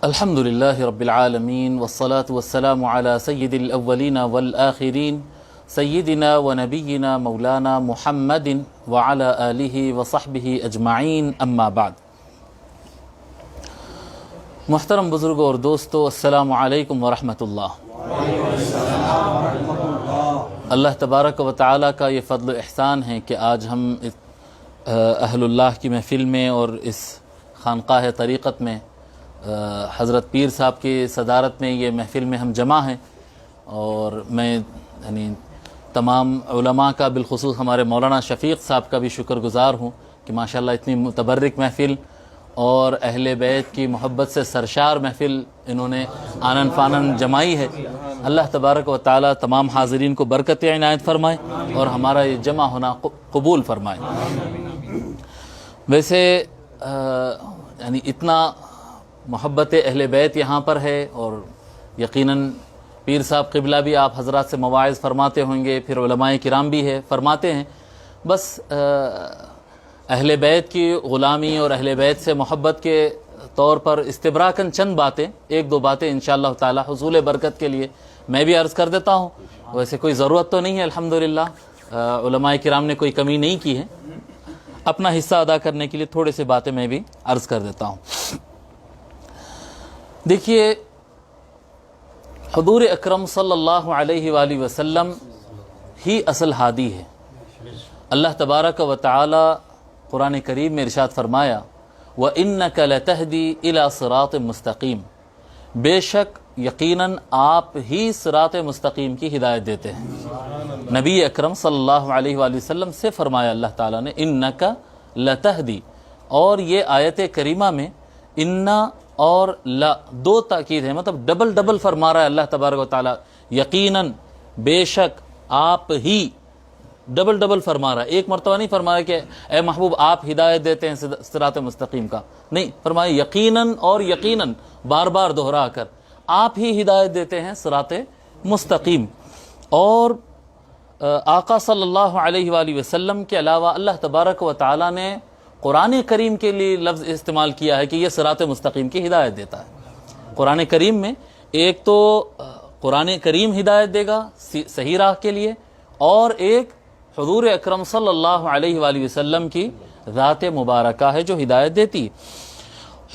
الحمدللہ رب العالمین والصلاة والسلام علی سید الاولین والآخرین سیدنا و نبینا مولانا محمد وعلی آلہ وصحبہ اجمعین اما بعد۔ محترم بزرگوں اور دوستو، السلام علیکم ورحمۃ اللہ۔ اللہ تبارک و تعالیٰ کا یہ فضل و احسان ہے کہ آج ہم اہل اللہ کی محفل میں اور اس خانقاہ طریقت میں حضرت پیر صاحب کی صدارت میں یہ محفل میں ہم جمع ہیں، اور میں تمام علماء کا بالخصوص ہمارے مولانا شفیق صاحب کا بھی شکر گزار ہوں کہ ماشاءاللہ اتنی متبرک محفل اور اہل بیت کی محبت سے سرشار محفل انہوں نے آنن فانن جمائی ہے۔ اللہ تبارک و تعالی تمام حاضرین کو برکت عنایت فرمائے اور ہمارا یہ جمع ہونا قبول فرمائے۔ ویسے اتنا محبت اہل بیت یہاں پر ہے، اور یقیناً پیر صاحب قبلہ بھی آپ حضرات سے مواعظ فرماتے ہوں گے، پھر علماء کرام بھی ہے فرماتے ہیں۔ بس اہل بیت کی غلامی اور اہل بیت سے محبت کے طور پر استبراکاً چند باتیں، ایک دو باتیں انشاءاللہ تعالی حصول برکت کے لیے میں بھی عرض کر دیتا ہوں۔ ویسے کوئی ضرورت تو نہیں ہے، الحمدللہ علماء کرام نے کوئی کمی نہیں کی ہے، اپنا حصہ ادا کرنے کے لیے تھوڑے سے باتیں میں بھی عرض کر دیتا ہوں۔ دیکھیے، حضور اکرم صلی اللہ علیہ وآلہ وسلم ہی اصل ہادی ہے۔ اللہ تبارک و تعالی قرآن کریم میں ارشاد فرمایا، وَإِنَّكَ لَتَهْدِي إِلَى صِرَاطٍ مُسْتَقِيمٍ، بے شک یقیناً آپ ہی صراط مستقیم کی ہدایت دیتے ہیں۔ نبی اکرم صلی اللہ علیہ وآلہ وسلم سے فرمایا اللہ تعالیٰ نے اِنَّكَ لَتَهْدِي، اور یہ آیت کریمہ میں اِنَّا اور لا دو تاکید ہے، مطلب ڈبل ڈبل فرما رہا ہے اللہ تبارک و تعالیٰ، یقیناً بے شک آپ ہی، ڈبل ڈبل فرما رہا ہے، ایک مرتبہ نہیں فرما رہا کہ اے محبوب آپ ہدایت دیتے ہیں صراط مستقیم کا، نہیں، فرمایا یقیناً، اور یقیناً بار بار دہرا کر آپ ہی ہدایت دیتے ہیں صراط مستقیم۔ اور آقا صلی اللہ علیہ وآلہ وسلم کے علاوہ اللہ تبارک و تعالیٰ نے قرآن کریم کے لیے لفظ استعمال کیا ہے کہ یہ صراط مستقیم کی ہدایت دیتا ہے۔ قرآن کریم میں ایک تو قرآن کریم ہدایت دے گا صحیح راہ کے لیے، اور ایک حضور اکرم صلی اللہ علیہ وآلہ وسلم کی ذات مبارکہ ہے جو ہدایت دیتی۔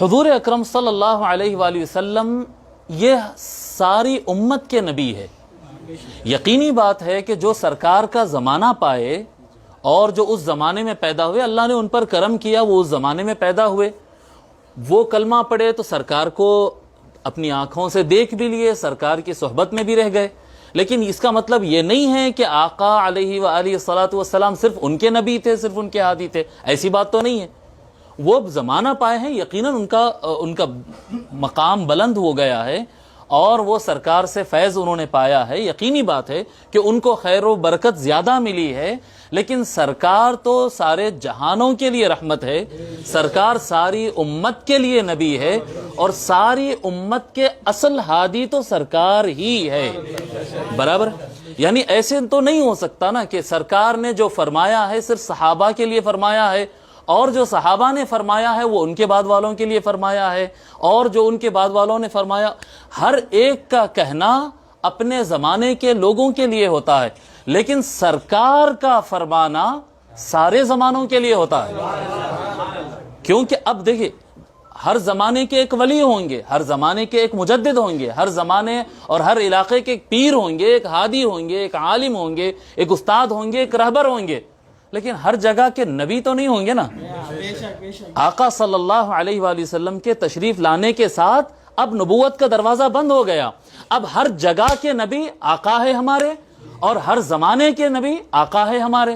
حضور اکرم صلی اللہ علیہ وآلہ وسلم یہ ساری امت کے نبی ہے۔ یقینی بات ہے کہ جو سرکار کا زمانہ پائے اور جو اس زمانے میں پیدا ہوئے، اللہ نے ان پر کرم کیا، وہ اس زمانے میں پیدا ہوئے، وہ کلمہ پڑھے تو سرکار کو اپنی آنکھوں سے دیکھ بھی لیے، سرکار کی صحبت میں بھی رہ گئے۔ لیکن اس کا مطلب یہ نہیں ہے کہ آقا علیہ وآلہ السلام صرف ان کے نبی تھے، صرف ان کے ہادی تھے، ایسی بات تو نہیں ہے۔ وہ زمانہ پائے ہیں، یقیناً ان کا مقام بلند ہو گیا ہے، اور وہ سرکار سے فیض انہوں نے پایا ہے۔ یقینی بات ہے کہ ان کو خیر و برکت زیادہ ملی ہے، لیکن سرکار تو سارے جہانوں کے لیے رحمت ہے، سرکار ساری امت کے لیے نبی ہے، اور ساری امت کے اصل ہادی تو سرکار ہی ہے، برابر۔ یعنی ایسے تو نہیں ہو سکتا نا کہ سرکار نے جو فرمایا ہے صرف صحابہ کے لیے فرمایا ہے، اور جو صحابہ نے فرمایا ہے وہ ان کے بعد والوں کے لیے فرمایا ہے، اور جو ان کے بعد والوں نے فرمایا، ہر ایک کا کہنا اپنے زمانے کے لوگوں کے لیے ہوتا ہے، لیکن سرکار کا فرمانا سارے زمانوں کے لیے ہوتا ہے۔ کیونکہ اب دیکھیں، ہر زمانے کے ایک ولی ہوں گے، ہر زمانے کے ایک مجدد ہوں گے، ہر زمانے اور ہر علاقے کے ایک پیر ہوں گے، ایک ہادی ہوں گے، ایک عالم ہوں گے، ایک استاد ہوں گے، ایک رہبر ہوں گے، لیکن ہر جگہ کے نبی تو نہیں ہوں گے نا۔ آقا صلی اللہ علیہ وآلہ وسلم کے تشریف لانے کے ساتھ اب نبوت کا دروازہ بند ہو گیا، اب ہر جگہ کے نبی آقا ہے ہمارے، اور ہر زمانے کے نبی آقا ہے ہمارے،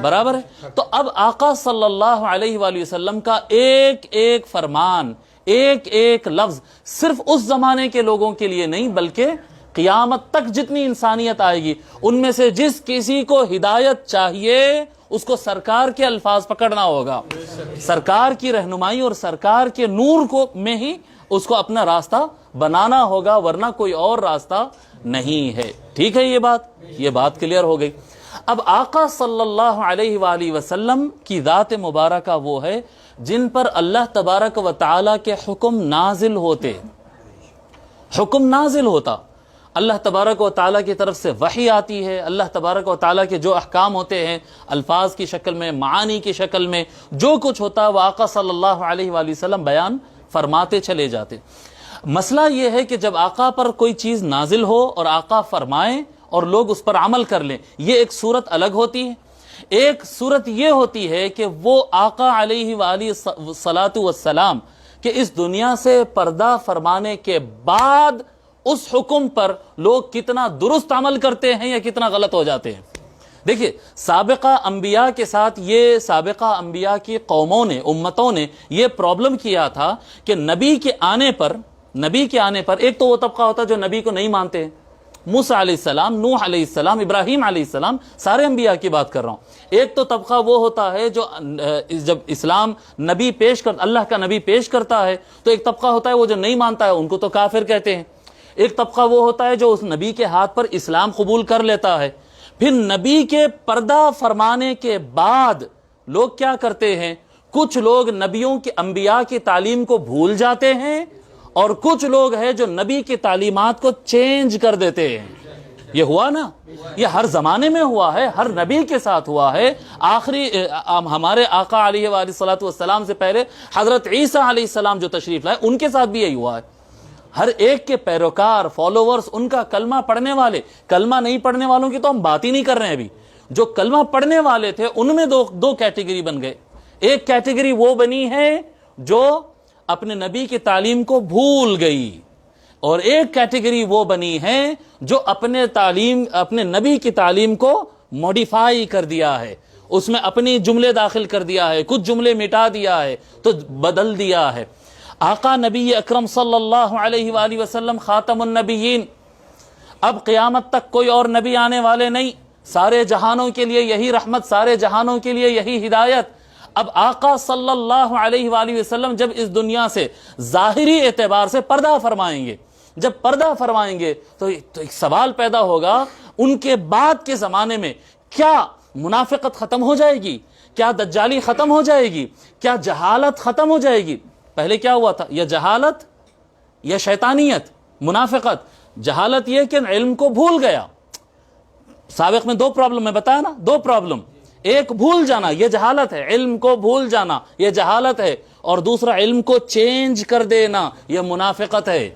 برابر ہے۔ تو اب آقا صلی اللہ علیہ وآلہ وسلم کا ایک ایک فرمان، ایک ایک لفظ صرف اس زمانے کے لوگوں کے لیے نہیں، بلکہ قیامت تک جتنی انسانیت آئے گی ان میں سے جس کسی کو ہدایت چاہیے اس کو سرکار کے الفاظ پکڑنا ہوگا، سرکار کی رہنمائی اور سرکار کے نور کو میں ہی اس کو اپنا راستہ بنانا ہوگا، ورنہ کوئی اور راستہ نہیں ہے۔ ٹھیک ہے، یہ بات کلیئر ہو گئی۔ اب آقا صلی اللہ علیہ وآلہ وسلم کی ذات مبارکہ وہ ہے جن پر اللہ تبارک و تعالیٰ کے حکم نازل ہوتے، حکم نازل ہوتا، اللہ تبارک و تعالیٰ کی طرف سے وحی آتی ہے، اللہ تبارک و تعالیٰ کے جو احکام ہوتے ہیں الفاظ کی شکل میں، معانی کی شکل میں، جو کچھ ہوتا ہے وہ آقا صلی اللہ علیہ وآلہ وسلم بیان فرماتے چلے جاتے۔ مسئلہ یہ ہے کہ جب آقا پر کوئی چیز نازل ہو اور آقا فرمائیں اور لوگ اس پر عمل کر لیں، یہ ایک صورت الگ ہوتی ہے۔ ایک صورت یہ ہوتی ہے کہ وہ آقا علیہ وآلہ الصلاۃ والسلام کہ اس دنیا سے پردہ فرمانے کے بعد اس حکم پر لوگ کتنا درست عمل کرتے ہیں یا کتنا غلط ہو جاتے ہیں۔ دیکھیے، سابقہ انبیاء کے ساتھ یہ سابقہ انبیاء کی قوموں نے، امتوں نے یہ پرابلم کیا تھا کہ نبی کے آنے پر ایک تو وہ طبقہ ہوتا جو نبی کو نہیں مانتے ہیں، موسیٰ علیہ السلام، نوح علیہ السلام، ابراہیم علیہ السلام، سارے انبیاء کی بات کر رہا ہوں۔ ایک تو طبقہ وہ ہوتا ہے جو جب اسلام نبی اللہ کا نبی پیش کرتا ہے تو ایک طبقہ ہوتا ہے وہ جو نہیں مانتا ہے، ان کو تو کافر کہتے ہیں۔ ایک طبقہ وہ ہوتا ہے جو اس نبی کے ہاتھ پر اسلام قبول کر لیتا ہے۔ پھر نبی کے پردہ فرمانے کے بعد لوگ کیا کرتے ہیں؟ کچھ لوگ نبیوں کے انبیاء کی تعلیم کو بھول جاتے ہیں اور کچھ لوگ ہیں جو نبی کی تعلیمات کو چینج کر دیتے ہیں۔ یہ ہوا نا، یہ ہر زمانے میں ہوا ہے، ہر نبی کے ساتھ ہوا ہے۔ آخری ہمارے آقا علیہ وآلہ الصلوۃ والسلام سے پہلے حضرت عیسیٰ علیہ السلام جو تشریف لائے ان کے ساتھ بھی یہی ہوا ہے۔ ہر ایک کے پیروکار، فالوورز، ان کا کلمہ پڑھنے والے، کلمہ نہیں پڑھنے والوں کی تو ہم بات ہی نہیں کر رہے ہیں ابھی، جو کلمہ پڑھنے والے تھے ان میں دو کیٹیگری بن گئے۔ ایک کیٹیگری وہ بنی ہے جو اپنے نبی کی تعلیم کو بھول گئی، اور ایک کیٹیگری وہ بنی ہے جو اپنے نبی کی تعلیم کو موڈیفائی کر دیا ہے، اس میں اپنی جملے داخل کر دیا ہے، کچھ جملے مٹا دیا ہے تو بدل دیا ہے۔ آقا نبی اکرم صلی اللہ علیہ وآلہ وسلم خاتم النبیین، اب قیامت تک کوئی اور نبی آنے والے نہیں، سارے جہانوں کے لیے یہی رحمت، سارے جہانوں کے لیے یہی ہدایت۔ اب آقا صلی اللہ علیہ وآلہ وسلم جب اس دنیا سے ظاہری اعتبار سے پردہ فرمائیں گے، جب پردہ فرمائیں گے تو ایک سوال پیدا ہوگا، ان کے بعد کے زمانے میں کیا منافقت ختم ہو جائے گی؟ کیا دجالی ختم ہو جائے گی؟ کیا جہالت ختم ہو جائے گی؟ پہلے کیا ہوا تھا؟ یا جہالت یا شیطانیت، منافقت۔ جہالت یہ کہ علم کو بھول گیا، سابق میں دو پرابلم میں بتایا نا، دو پرابلم، ایک بھول جانا یہ جہالت ہے، علم کو بھول جانا یہ جہالت ہے، اور دوسرا علم کو چینج کر دینا یہ منافقت ہے۔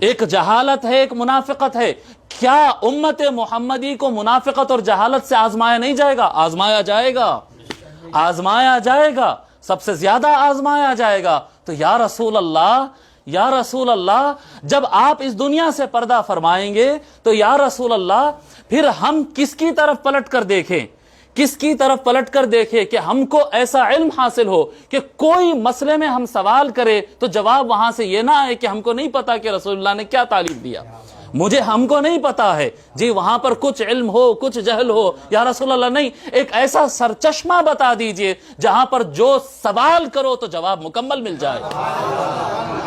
ایک جہالت ہے، ایک منافقت ہے۔ کیا امت محمدی کو منافقت اور جہالت سے آزمایا نہیں جائے گا؟ آزمایا جائے گا، آزمایا جائے گا، سب سے زیادہ آزمایا جائے گا۔ تو یا رسول اللہ جب آپ اس دنیا سے پردہ فرمائیں گے تو یا رسول اللہ پھر ہم کس کی طرف پلٹ کر دیکھیں، کس کی طرف پلٹ کر دیکھیں کہ ہم کو ایسا علم حاصل ہو کہ کوئی مسئلے میں ہم سوال کرے تو جواب وہاں سے یہ نہ آئے کہ ہم کو نہیں پتا کہ رسول اللہ نے کیا تعلیم دیا، ہم کو نہیں پتا ہے جی، وہاں پر کچھ علم ہو کچھ جہل ہو، یا رسول اللہ نہیں، ایک ایسا سرچشمہ بتا دیجئے جہاں پر جو سوال کرو تو جواب مکمل مل جائے۔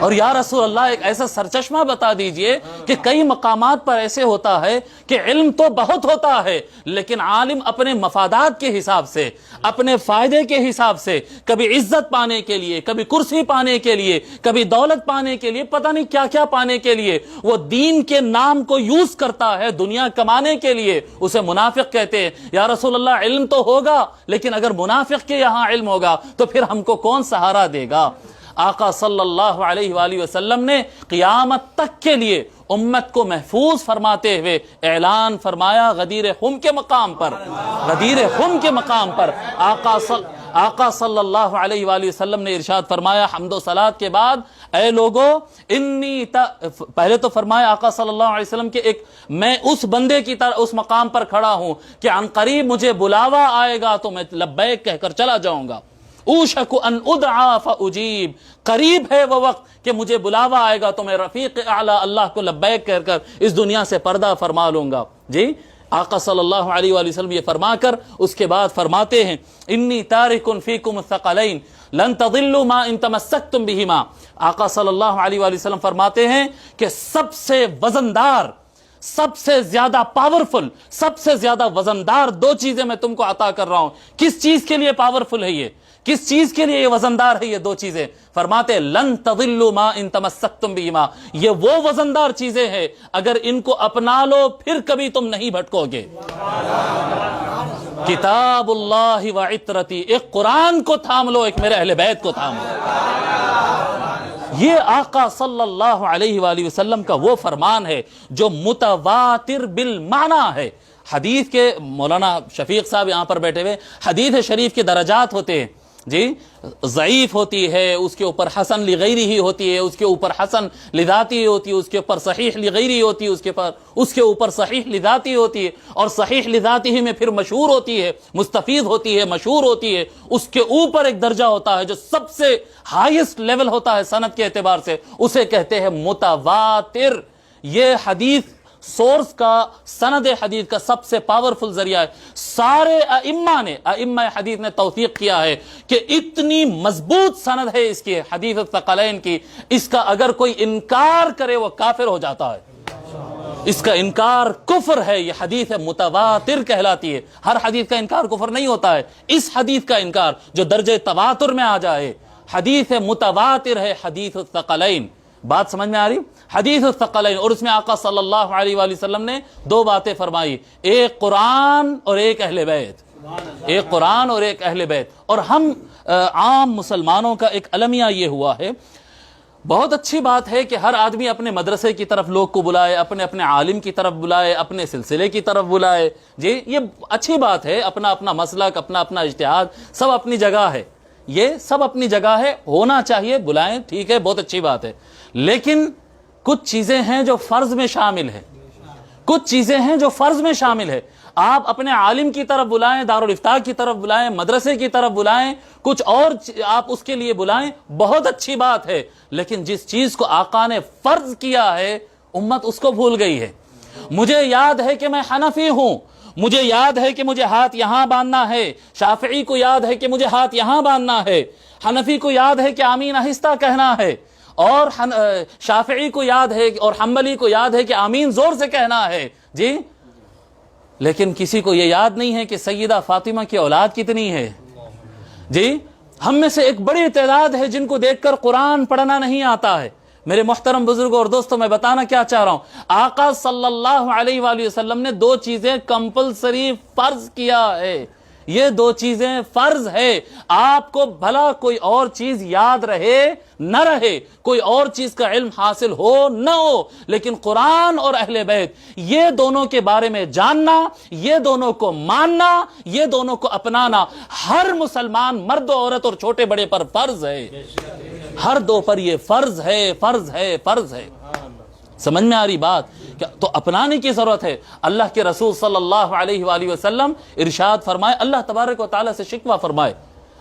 اور یا رسول اللہ ایک ایسا سرچشمہ بتا دیجئے کہ کئی مقامات پر ایسے ہوتا ہے کہ علم تو بہت ہوتا ہے لیکن عالم اپنے مفادات کے حساب سے، اپنے فائدے کے حساب سے، کبھی عزت پانے کے لیے، کبھی کرسی پانے کے لیے، کبھی دولت پانے کے لیے، پتہ نہیں کیا کیا پانے کے لیے، وہ دین کے نام کو یوز کرتا ہے دنیا کمانے کے لیے، اسے منافق کہتے ہیں۔ یا رسول اللہ علم تو ہوگا لیکن اگر منافق کے یہاں علم ہوگا تو پھر ہم کو کون سہارا دے گا؟ آقا صلی اللہ علیہ وآلہ وسلم نے قیامت تک کے لیے امت کو محفوظ فرماتے ہوئے اعلان فرمایا غدیر خم کے مقام پر، غدیر خم کے مقام پر آقا صلی اللہ علیہ وآلہ وسلم نے ارشاد فرمایا حمد و صلات کے بعد، اے لوگو پہلے تو فرمایا آقا صلی اللہ علیہ وسلم کہ میں اس بندے کی طرح اس مقام پر کھڑا ہوں کہ عن قریب مجھے بلاوا آئے گا تو میں لبیک کہہ کر چلا جاؤں گا، اوشک ان ادعا فاجیب، قریب ہے وہ وقت کہ مجھے بلاوا آئے گا تو میں رفیق اعلی اللہ کو لبیک کہہ کر اس دنیا سے پردہ فرما لوں گا۔ جی آقا صلی اللہ علیہ وآلہ وسلم یہ فرما کر اس کے بعد فرماتے ہیں انی تارک فیکم الثقلین لن تضلوا ما ان تمسکتم بہما۔ آقا صلی اللہ علیہ وآلہ وسلم فرماتے ہیں کہ سب سے وزندار، سب سے زیادہ پاورفل، سب سے زیادہ وزندار دو چیزیں میں تم کو عطا کر رہا ہوں۔ کس چیز کے لیے پاورفل ہے یہ؟ کس چیز کے لیے یہ وزندار ہے؟ یہ دو چیزیں فرماتے لن تضلوا ما ان تمسکتم بہما، یہ وہ وزندار چیزیں ہیں اگر ان کو اپنا لو پھر کبھی تم نہیں بھٹکو گے۔ کتاب اللہ و عطرتی، ایک قرآن کو تھام لو، ایک میرے اہل بیت کو تھام لو۔ یہ آقا صلی اللہ علیہ وآلہ وسلم کا وہ فرمان ہے جو متواتر بالمعنی ہے۔ حدیث کے مولانا شفیق صاحب یہاں پر بیٹھے ہوئے، حدیث شریف کے درجات ہوتے ہیں جی، ضعیف ہوتی ہے، اس کے اوپر حسن لغیری ہی ہوتی ہے، اس کے اوپر حسن لذاتی ہوتی ہے، اس کے اوپر صحیح لغیری ہوتی ہے، اس کے اوپر صحیح لذاتی ہوتی ہے، اور صحیح لذاتی ہی میں پھر مشہور ہوتی ہے، مستفید ہوتی ہے، مشہور ہوتی ہے۔ اس کے اوپر ایک درجہ ہوتا ہے جو سب سے ہائیسٹ لیول ہوتا ہے سند کے اعتبار سے، اسے کہتے ہیں متواتر۔ یہ حدیث سورس کا، سند حدیث کا سب سے پاورفل ذریعہ ہے۔ سارے ائمہ حدیث نے توثیق کیا ہے کہ اتنی مضبوط سند ہے اس کی، حدیث الثقلین کی، اس کا اگر کوئی انکار کرے وہ کافر ہو جاتا ہے، اس کا انکار کفر ہے۔ یہ حدیث متواتر کہلاتی ہے۔ ہر حدیث کا انکار کفر نہیں ہوتا ہے، اس حدیث کا انکار جو درجے تواتر میں آ جائے، حدیث متواتر ہے، حدیث الثقلین۔ بات سمجھ میں آ رہی؟ حدیث الثقلین، اور اس میں آقا صلی اللہ علیہ وآلہ وسلم نے دو باتیں فرمائی، ایک قرآن اور ایک اہل بیت، ایک قرآن اور ایک اہل بیت۔ اور ہم عام مسلمانوں کا ایک المیہ یہ ہوا ہے، بہت اچھی بات ہے کہ ہر آدمی اپنے مدرسے کی طرف لوگ کو بلائے، اپنے اپنے عالم کی طرف بلائے، اپنے سلسلے کی طرف بلائے، جی یہ اچھی بات ہے، اپنا اپنا مسلک، اپنا اپنا اجتہاد، سب اپنی جگہ ہے، یہ سب اپنی جگہ ہے، ہونا چاہیے، بلائیں، ٹھیک ہے، بہت اچھی بات ہے۔ لیکن کچھ چیزیں ہیں جو فرض میں شامل ہیں، کچھ چیزیں ہیں جو فرض میں شامل ہے۔ آپ اپنے عالم کی طرف بلائیں، دارالافتاء کی طرف بلائیں، مدرسے کی طرف بلائیں، کچھ اور آپ اس کے لیے بلائیں، بہت اچھی بات ہے، لیکن جس چیز کو آقا نے فرض کیا ہے امت اس کو بھول گئی ہے۔ مجھے یاد ہے کہ میں حنفی ہوں، مجھے یاد ہے کہ مجھے ہاتھ یہاں باندھنا ہے، شافعی کو یاد ہے کہ مجھے ہاتھ یہاں باندھنا ہے، حنفی کو یاد ہے کہ آمین آہستہ کہنا ہے، اور شافعی کو یاد ہے اور حنبلی کو یاد ہے کہ آمین زور سے کہنا ہے، جی لیکن کسی کو یہ یاد نہیں ہے کہ سیدہ فاطمہ کی اولاد کتنی ہے۔ جی ہم میں سے ایک بڑی تعداد ہے جن کو دیکھ کر قرآن پڑھنا نہیں آتا ہے۔ میرے محترم بزرگوں اور دوستوں، میں بتانا کیا چاہ رہا ہوں، آقا صلی اللہ علیہ وآلہ وسلم نے دو چیزیں کمپلسری فرض کیا ہے، یہ دو چیزیں فرض ہے۔ آپ کو بھلا کوئی اور چیز یاد رہے نہ رہے، کوئی اور چیز کا علم حاصل ہو نہ ہو، لیکن قرآن اور اہل بیت یہ دونوں کے بارے میں جاننا، یہ دونوں کو ماننا، یہ دونوں کو اپنانا ہر مسلمان مرد و عورت اور چھوٹے بڑے پر فرض ہے، ہر دو پر یہ فرض ہے، فرض ہے، فرض ہے۔ سمجھ میں آ رہی بات؟ تو اپنانے کی ضرورت ہے۔ اللہ کے رسول صلی اللہ علیہ وآلہ وسلم ارشاد فرمائے، اللہ تبارک و تعالیٰ سے شکوہ فرمائے،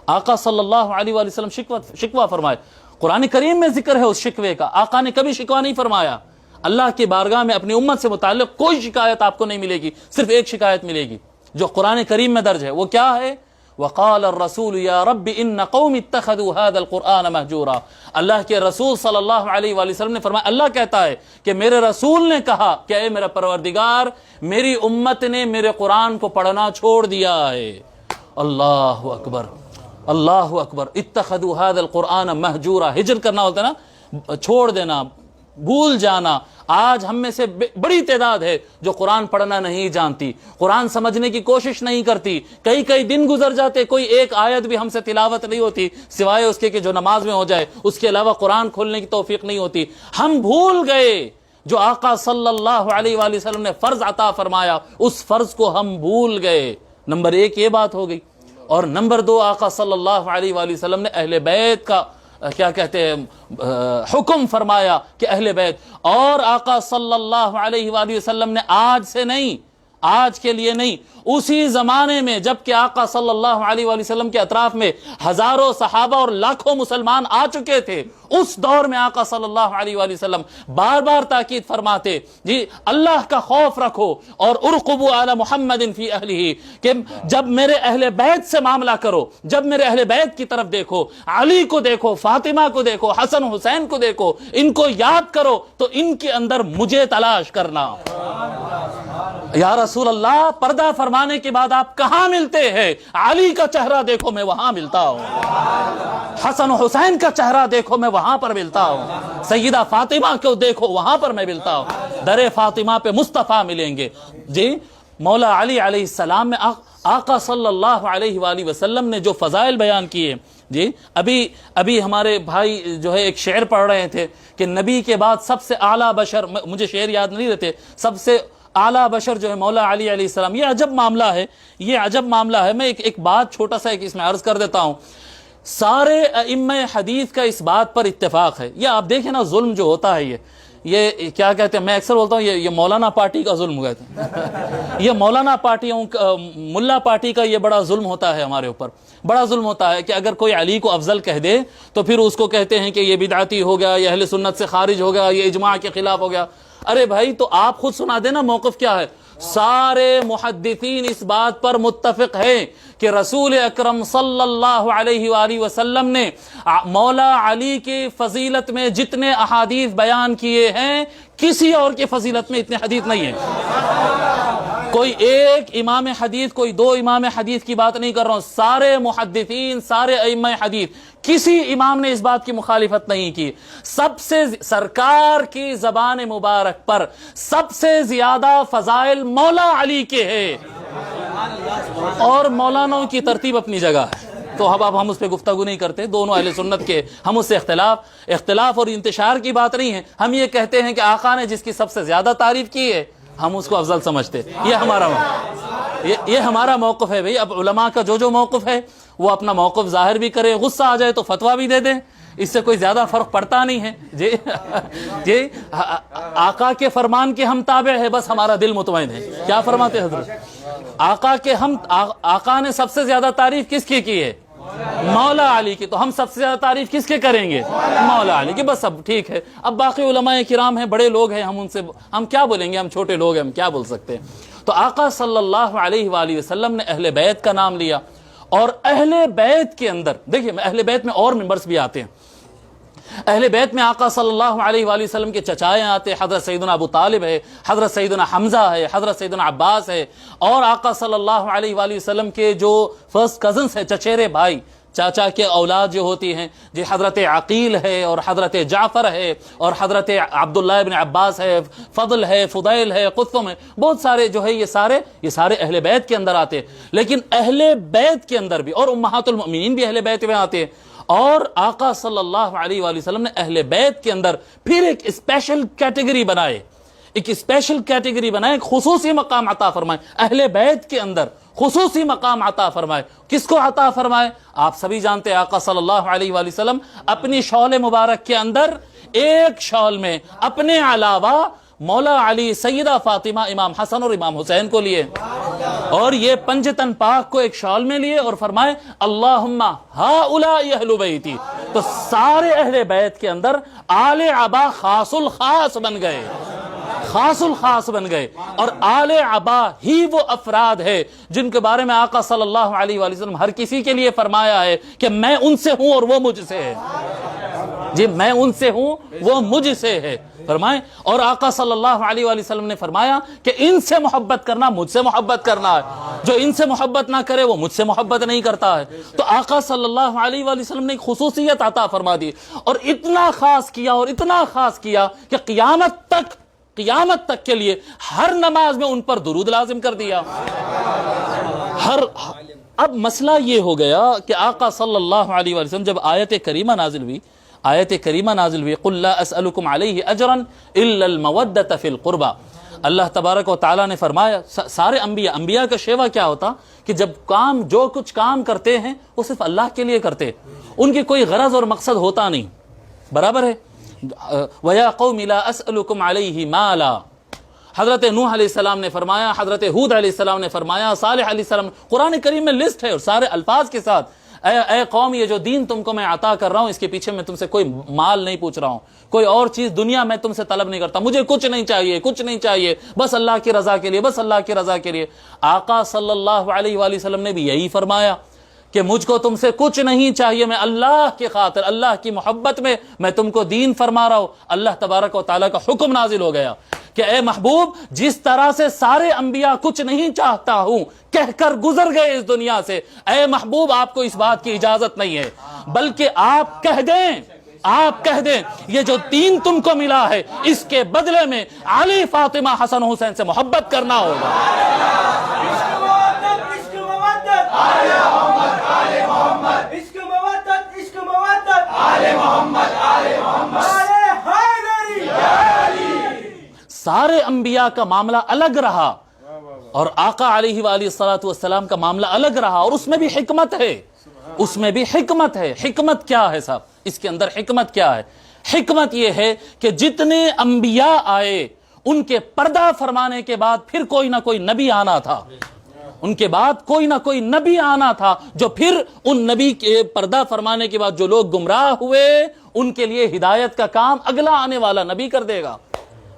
آقا صلی اللہ علیہ وآلہ وسلم شکوہ فرمائے، قرآن کریم میں ذکر ہے اس شکوے کا۔ آقا نے کبھی شکوہ نہیں فرمایا، اللہ کی بارگاہ میں اپنی امت سے متعلق کوئی شکایت آپ کو نہیں ملے گی، صرف ایک شکایت ملے گی جو قرآن کریم میں درج ہے، وہ کیا ہے؟ وقال الرسول یا رب ان قوم اتخذوا هذا القرآن مہجورا۔ اللہ کے رسول صلی اللہ علیہ وآلہ وسلم نے فرمایا، اللہ کہتا ہے کہ میرے رسول نے کہا کہ اے میرا پروردگار، میری امت نے میرے قرآن کو پڑھنا چھوڑ دیا ہے۔ اللہ اکبر، اللہ اکبر، اتخذوا هذا القرآن مہجورا، ہجر کرنا ہوتا ہے نا، چھوڑ دینا، بھول جانا۔ آج ہم میں سے بڑی تعداد ہے جو قرآن پڑھنا نہیں جانتی، قرآن سمجھنے کی کوشش نہیں کرتی، کئی دن گزر جاتے، کوئی ایک آیت بھی ہم سے تلاوت نہیں ہوتی سوائے اس کے کہ جو نماز میں ہو جائے، اس کے علاوہ قرآن کھولنے کی توفیق نہیں ہوتی۔ ہم بھول گئے جو آقا صلی اللہ علیہ وآلہ وسلم نے فرض عطا فرمایا، اس فرض کو ہم بھول گئے۔ نمبر ایک یہ بات ہو گئی، اور نمبر دو آقا صلی اللہ علیہ وآلہ وسلم نے اہل بیت کا کیا کہتے ہیں حکم فرمایا کہ اہل بیت، اور آقا صلی اللہ علیہ وآلہ وسلم نے آج سے نہیں، آج کے لیے نہیں، اسی زمانے میں جب کہ آقا صلی اللہ علیہ وآلہ وسلم کے اطراف میں ہزاروں صحابہ اور لاکھوں مسلمان آ چکے تھے، اس دور میں آقا صلی اللہ علیہ وآلہ وسلم بار بار تاکید فرماتے، جی اللہ کا خوف رکھو، اور ارقبوا علی محمد فی اہلہ، کہ جب میرے اہل بیت سے معاملہ کرو، جب میرے اہل بیت کی طرف دیکھو، علی کو دیکھو، فاطمہ کو دیکھو، حسن حسین کو دیکھو، ان کو یاد کرو، تو ان کے اندر مجھے تلاش کرنا۔ یا رسول اللہ پردہ فرمانے کے بعد آپ کہاں ملتے ہیں؟ علی کا چہرہ دیکھو میں وہاں ملتا ہوں، حسن و حسین کا چہرہ دیکھو میں وہاں پر ملتا ہوں، سیدہ فاطمہ کو دیکھو وہاں پر میں ملتا ہوں، در فاطمہ پہ مصطفیٰ ملیں گے۔ جی مولا علی علیہ السلام میں آقا صلی اللہ علیہ وآلہ وسلم نے جو فضائل بیان کیے، جی ابھی ہمارے بھائی جو ہے ایک شعر پڑھ رہے تھے کہ نبی کے بعد سب سے اعلیٰ بشر، مجھے شعر یاد نہیں رہتے، سب سے اعلیٰ بشر جو ہے مولا علی علیہ السلام۔ یہ عجب معاملہ ہے، یہ عجب معاملہ ہے۔ میں ایک بات چھوٹا سا اس میں عرض کر دیتا ہوں، سارے ائمہ حدیث کا اس بات پر اتفاق ہے۔ یہ آپ دیکھیں نا ظلم جو ہوتا ہے، یہ کیا کہتے ہیں، میں اکثر بولتا ہوں یہ مولانا پارٹی کا ظلم ہوا ہے۔ یہ مولانا پارٹیوں ملا پارٹی کا یہ بڑا ظلم ہوتا ہے ہمارے اوپر، بڑا ظلم ہوتا ہے کہ اگر کوئی علی کو افضل کہہ دے تو پھر اس کو کہتے ہیں کہ یہ بدعتی ہو گیا، یہ اہل سنت سے خارج ہو گیا، یہ اجماع کے خلاف ہو گیا۔ ارے بھائی تو آپ خود سنا دینا موقف کیا ہے۔ سارے محدثین اس بات پر متفق ہیں کہ رسول اکرم صلی اللہ علیہ وآلہ وسلم نے مولا علی کی فضیلت میں جتنے احادیث بیان کیے ہیں کسی اور کی فضیلت میں اتنے حدیث نہیں ہیں۔ کوئی ایک امام حدیث، کوئی دو امام حدیث کی بات نہیں کر رہا ہوں، سارے محدثین، سارے ائمہ حدیث، کسی امام نے اس بات کی مخالفت نہیں کی۔ سب سے سرکار کی زبان مبارک پر سب سے زیادہ فضائل مولا علی کے ہیں، اور مولانوں کی ترتیب اپنی جگہ ہے۔ تو اب ہم اس پہ گفتگو نہیں کرتے، دونوں اہل سنت کے، ہم اس سے اختلاف اور انتشار کی بات نہیں ہے۔ ہم یہ کہتے ہیں کہ آقا نے جس کی سب سے زیادہ تعریف کی ہے ہم اس کو افضل سمجھتے، یہ ہمارا موقف ہے۔ بھئی اب علماء کا جو موقف ہے وہ اپنا موقف ظاہر بھی کرے، غصہ آ جائے تو فتویٰ بھی دے دیں، اس سے کوئی زیادہ فرق پڑتا نہیں ہے۔ جی آقا کے فرمان کے ہم تابع ہے، بس ہمارا دل مطمئن ہے۔ کیا فرماتے حضرت؟ آقا نے سب سے زیادہ تعریف کس کی ہے؟ مولا علی کی۔ تو ہم سب سے زیادہ تعریف کس کے کریں گے؟ مولا علی کی۔ بس اب ٹھیک ہے، اب باقی علماء کرام ہیں، بڑے لوگ ہیں، ہم کیا بولیں گے؟ ہم چھوٹے لوگ ہیں، ہم کیا بول سکتے ہیں؟ تو آقا صلی اللہ علیہ وآلہ وسلم نے اہل بیت کا نام لیا، اور اہل بیت کے اندر دیکھیے اہل بیت میں اور ممبرس بھی آتے ہیں۔ اہل بیت میں آقا صلی اللہ علیہ وآلہ وسلم کے چچائے آتے، حضرت سیدنا ابو طالب ہے، حضرت سیدنا حمزہ ہے، حضرت سیدنا عباس ہے، اور آقا صلی اللہ علیہ وآلہ وسلم کے جو فرسٹ کزنس ہیں، چچیرے بھائی، چاچا کے اولاد جو ہوتی ہیں، جی حضرت عقیل ہے، اور حضرت جعفر ہے، اور حضرت عبداللہ ابن عباس ہے، فضل ہے، فضیل ہے، قطم ہے، بہت سارے جو ہے یہ سارے اہل بیت کے اندر آتے ہیں۔ لیکن اہل بیت کے اندر بھی، اور امہات المؤمنین بھی اہل بیت میں آتے ہیں، اور آقا صلی اللہ علیہ وآلہ وسلم نے اہل بیت کے اندر پھر ایک اسپیشل کیٹیگری بنائے، ایک خصوصی مقام عطا فرمائے۔ اہل بیت کے اندر خصوصی مقام عطا فرمائے۔ کس کو عطا فرمائے؟ آپ سبھی جانتے ہیں آقا صلی اللہ علیہ وآلہ وسلم اپنی شال مبارک کے اندر ایک شال میں اپنے علاوہ مولا علی، سیدہ فاطمہ، امام حسن اور امام حسین کو لیے، اور یہ پنجتن پاک کو ایک شال میں لیے اور فرمائے اللہم ہؤلاء اہل بیتی۔ تو سارے اہل بیت کے اندر آل عبا خاص الخاص بن گئے، اور آل عبا ہی وہ افراد ہے جن کے بارے میں آقا صلی اللہ علیہ وآلہ وسلم ہر کسی کے لیے فرمایا ہے کہ میں ان سے ہوں اور وہ مجھ سے ہے۔ جی میں ان سے ہوں وہ مجھ سے ہے فرمائیں، اور آقا صلی اللہ علیہ وآلہ وسلم نے فرمایا کہ ان سے محبت کرنا مجھ سے محبت کرنا ہے، جو ان سے محبت نہ کرے وہ مجھ سے محبت نہیں کرتا ہے۔ تو آقا صلی اللہ علیہ وآلہ وسلم نے ایک خصوصیت عطا فرما دی، اور اتنا خاص کیا کہ قیامت تک کے لیے ہر نماز میں ان پر درود لازم کر دیا۔ اب مسئلہ یہ ہو گیا کہ آقا صلی اللہ علیہ وآلہ وسلم جب آیت کریمہ نازل ہوئی قُلْ لَا أَسْأَلُكُمْ عَلَيْهِ أَجْرًا إِلَّا الْمَوَدَّةَ فِي الْقُرْبَى، اللہ تبارک و تعالیٰ نے فرمایا، سارے انبیاء کا شیوا کیا ہوتا کہ جب جو کچھ کام کرتے ہیں وہ صرف اللہ کے لیے کرتے، ان کی کوئی غرض اور مقصد ہوتا نہیں، برابر ہے۔ وَيَا قَوْمِ لَا أَسْأَلُكُمْ عَلَيْهِ مَالًا، حضرت نوح علیہ السلام نے فرمایا، حضرت ہود علیہ السلام نے فرمایا، صالح علیہ السلام، قرآن کریم میں لسٹ ہے اور سارے الفاظ کے ساتھ، اے قوم یہ جو دین تم کو میں عطا کر رہا ہوں اس کے پیچھے میں تم سے کوئی مال نہیں پوچھ رہا ہوں، کوئی اور چیز دنیا میں تم سے طلب نہیں کرتا، مجھے کچھ نہیں چاہیے، بس اللہ کی رضا کے لیے، آقا صلی اللہ علیہ وآلہ وسلم نے بھی یہی فرمایا کہ مجھ کو تم سے کچھ نہیں چاہیے، میں اللہ کی خاطر، اللہ کی محبت میں تم کو دین فرما رہا ہوں۔ اللہ تبارک و تعالیٰ کا حکم نازل ہو گیا کہ اے محبوب جس طرح سے سارے انبیاء کچھ نہیں چاہتا ہوں کہہ کر گزر گئے اس دنیا سے، اے محبوب آپ کو اس بات کی اجازت نہیں ہے، بلکہ آپ کہہ دیں یہ جو دین تم کو ملا ہے اس کے بدلے میں علی، فاطمہ، حسن حسین سے محبت کرنا ہوگا۔ سارے انبیاء کا معاملہ الگ رہا اور آقا علیہ وآلہ السلام کا معاملہ الگ رہا، اور اس میں بھی حکمت ہے، اس میں بھی حکمت ہے۔ حکمت کیا ہے صاحب؟ اس کے اندر حکمت کیا ہے؟ حکمت یہ ہے کہ جتنے انبیاء آئے ان کے پردہ فرمانے کے بعد پھر کوئی نہ کوئی نبی آنا تھا، ان کے بعد کوئی نہ کوئی نبی آنا تھا، جو پھر ان نبی کے پردہ فرمانے کے بعد جو لوگ گمراہ ہوئے ان کے لیے ہدایت کا کام اگلا آنے والا نبی کر دے گا۔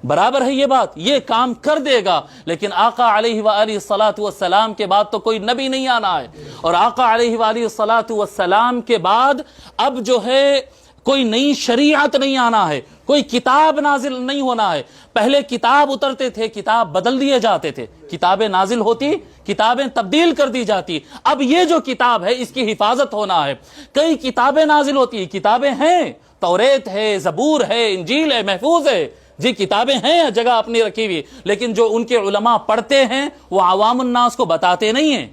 برابر ہے یہ بات، یہ کام کر دے گا، لیکن آقا علیہ وآلہ السلام کے بعد تو کوئی نبی نہیں آنا ہے، اور آقا علیہ وآلہ السلام کے بعد اب جو ہے کوئی نئی شریعت نہیں آنا ہے، کوئی کتاب نازل نہیں ہونا ہے۔ پہلے کتاب اترتے تھے، کتاب بدل دیے جاتے تھے، کتابیں نازل ہوتی، کتابیں تبدیل کر دی جاتی۔ اب یہ جو کتاب ہے اس کی حفاظت ہونا ہے۔ کئی کتابیں نازل ہوتی، کتابیں ہیں، توریت ہے، زبور ہے، انجیل ہے، محفوظ ہے، جی کتابیں ہیں جگہ اپنی رکھی ہوئی، لیکن جو ان کے علماء پڑھتے ہیں وہ عوام الناس کو بتاتے نہیں ہیں،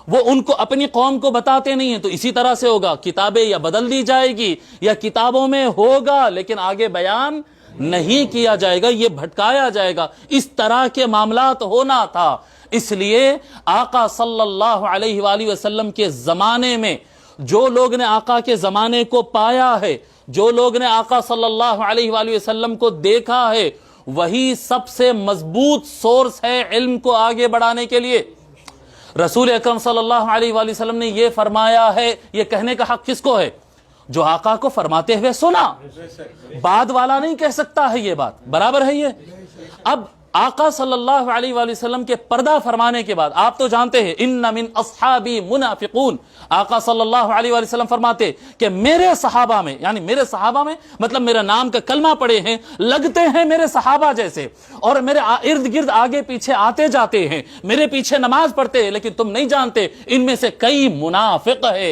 وہ ان کو اپنی قوم کو بتاتے نہیں ہیں۔ تو اسی طرح سے ہوگا، کتابیں یا بدل دی جائے گی یا کتابوں میں ہوگا لیکن آگے بیان نہیں کیا جائے گا، یہ بھٹکایا جائے گا۔ اس طرح کے معاملات ہونا تھا۔ اس لیے آقا صلی اللہ علیہ وآلہ وسلم کے زمانے میں جو لوگ نے آقا کے زمانے کو پایا ہے، جو لوگ نے آقا صلی اللہ علیہ وآلہ وسلم کو دیکھا ہے، وہی سب سے مضبوط سورس ہے علم کو آگے بڑھانے کے لیے۔ رسول اکرم صلی اللہ علیہ وآلہ وسلم نے یہ فرمایا ہے، یہ کہنے کا حق کس کو ہے؟ جو آقا کو فرماتے ہوئے سنا، بعد والا نہیں کہہ سکتا ہے یہ بات، برابر ہے یہ۔ اب آقا صلی اللہ علیہ وآلہ وسلم کے پردہ فرمانے کے بعد آپ تو جانتے ہیں ان من اصحابی منافقون، آقا صلی اللہ علیہ وآلہ وسلم فرماتے کہ میرے صحابہ میں، یعنی میرے صحابہ میں مطلب میرے نام کا کلمہ پڑے ہیں، لگتے ہیں میرے صحابہ جیسے، اور میرے ارد گرد آگے پیچھے آتے جاتے ہیں، میرے پیچھے نماز پڑھتے ہیں، لیکن تم نہیں جانتے ان میں سے کئی منافق ہے۔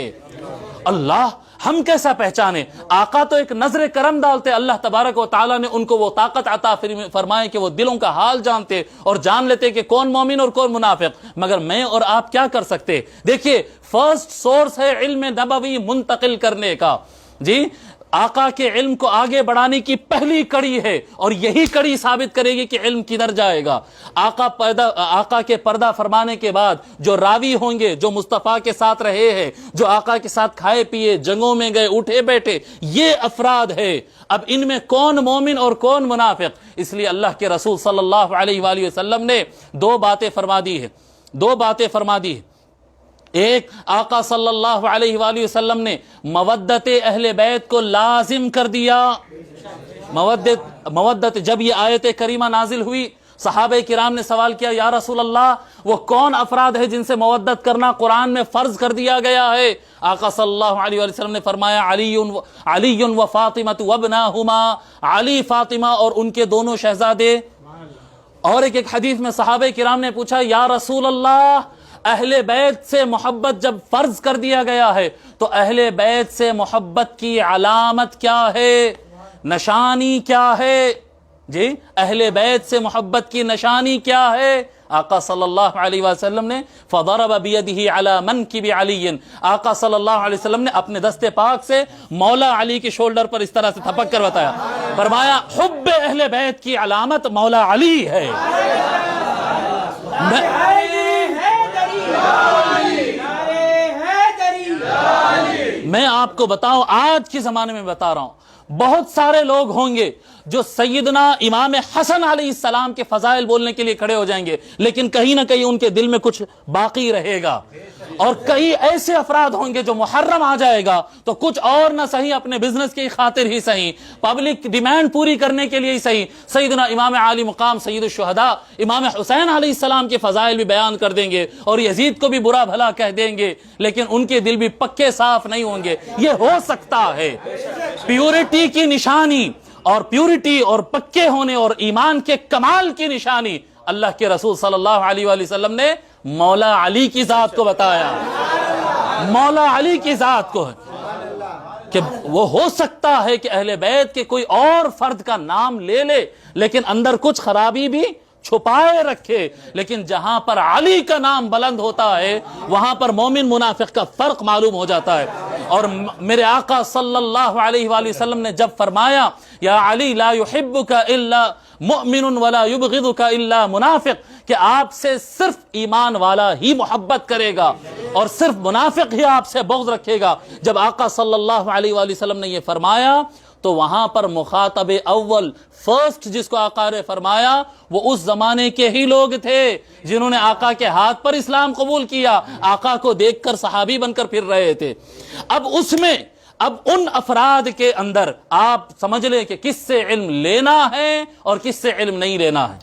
اللہ، ہم کیسا پہچانے؟ آقا تو ایک نظر کرم ڈالتے، اللہ تبارک و تعالیٰ نے ان کو وہ طاقت عطا فرمائے کہ وہ دلوں کا حال جانتے اور جان لیتے کہ کون مومن اور کون منافق۔ مگر میں اور آپ کیا کر سکتے؟ دیکھیے، فرسٹ سورس ہے علم نبوی منتقل کرنے کا، جی آقا کے علم کو آگے بڑھانے کی پہلی کڑی ہے، اور یہی کڑی ثابت کرے گی کہ علم کدھر جائے گا۔ آقا کے پردہ فرمانے کے بعد جو راوی ہوں گے، جو مصطفیٰ کے ساتھ رہے ہیں، جو آقا کے ساتھ کھائے پیے، جنگوں میں گئے، اٹھے بیٹھے، یہ افراد ہے۔ اب ان میں کون مومن اور کون منافق؟ اس لیے اللہ کے رسول صلی اللہ علیہ وآلہ وسلم نے دو باتیں فرما دی ہیں۔ ایک، آقا صلی اللہ علیہ وآلہ وسلم نے مودت اہل بیت کو لازم کر دیا۔ مودت، جب یہ آیت کریمہ نازل ہوئی، صحابہ کرام نے سوال کیا، یا رسول اللہ وہ کون افراد ہے جن سے مودت کرنا قرآن میں فرض کر دیا گیا ہے؟ آقا صلی اللہ علیہ وآلہ وسلم نے فرمایا، علی و فاطمہ وابناہما، علی، فاطمہ اور ان کے دونوں شہزادے۔ اور ایک حدیث میں صحابہ کرام نے پوچھا، یا رسول اللہ اہل بیت سے محبت جب فرض کر دیا گیا ہے تو اہل بیت سے محبت کی علامت کیا ہے، نشانی کیا ہے؟ جی اہل بیت سے محبت کی نشانی کیا ہے؟ آقا صلی اللہ علیہ وسلم نے فضرب بیدہ علی منکب علی، آقا صلی اللہ علیہ وسلم نے اپنے دست پاک سے مولا علی کے شولڈر پر اس طرح سے تھپک کر بتایا، فرمایا حب اہل بیت کی علامت مولا علی ہے۔ میں آپ کو بتاؤں، آج کے زمانے میں بتا رہا ہوں، بہت سارے لوگ ہوں گے جو سیدنا امام حسن علیہ السلام کے فضائل بولنے کے لیے کھڑے ہو جائیں گے، لیکن کہیں نہ کہیں ان کے دل میں کچھ باقی رہے گا۔ اور کئی ایسے افراد ہوں گے جو محرم آ جائے گا تو کچھ اور نہ صحیح، اپنے بزنس کی خاطر ہی صحیح، پبلک ڈیمانڈ پوری کرنے کے لیے ہی صحیح، سیدنا امام عالی مقام سید الشہداء امام حسین علیہ السلام کے فضائل بھی بیان کر دیں گے اور یزید کو بھی برا بھلا کہہ دیں گے، لیکن ان کے دل بھی پکے صاف نہیں ہوں گے۔ یہ ہو سکتا ہے، پیورٹی کی نشانی اور پیورٹی اور پکے ہونے اور ایمان کے کمال کی نشانی اللہ کے رسول صلی اللہ علیہ وآلہ وسلم نے مولا علی کی ذات کو بتایا. مولا علی کی ذات کو کہ وہ ہو سکتا ہے کہ اہل بیت کے کوئی اور فرد کا نام لے لے لیکن اندر کچھ خرابی بھی چھپائے رکھے، لیکن جہاں پر علی کا نام بلند ہوتا ہے وہاں پر مومن منافق کا فرق معلوم ہو جاتا ہے. اور میرے آقا صلی اللہ علیہ وآلہ وسلم نے جب فرمایا یا علی لا يحبك الا مؤمن ولا يبغضك الا منافق، کہ آپ سے صرف ایمان والا ہی محبت کرے گا اور صرف منافق ہی آپ سے بغض رکھے گا. جب آقا صلی اللہ علیہ وآلہ وسلم نے یہ فرمایا تو وہاں پر مخاطب اول فرسٹ جس کو آقا نے فرمایا وہ اس زمانے کے ہی لوگ تھے جنہوں نے آقا کے ہاتھ پر اسلام قبول کیا، آقا کو دیکھ کر صحابی بن کر پھر رہے تھے. اب ان افراد کے اندر آپ سمجھ لیں کہ کس سے علم لینا ہے اور کس سے علم نہیں لینا ہے،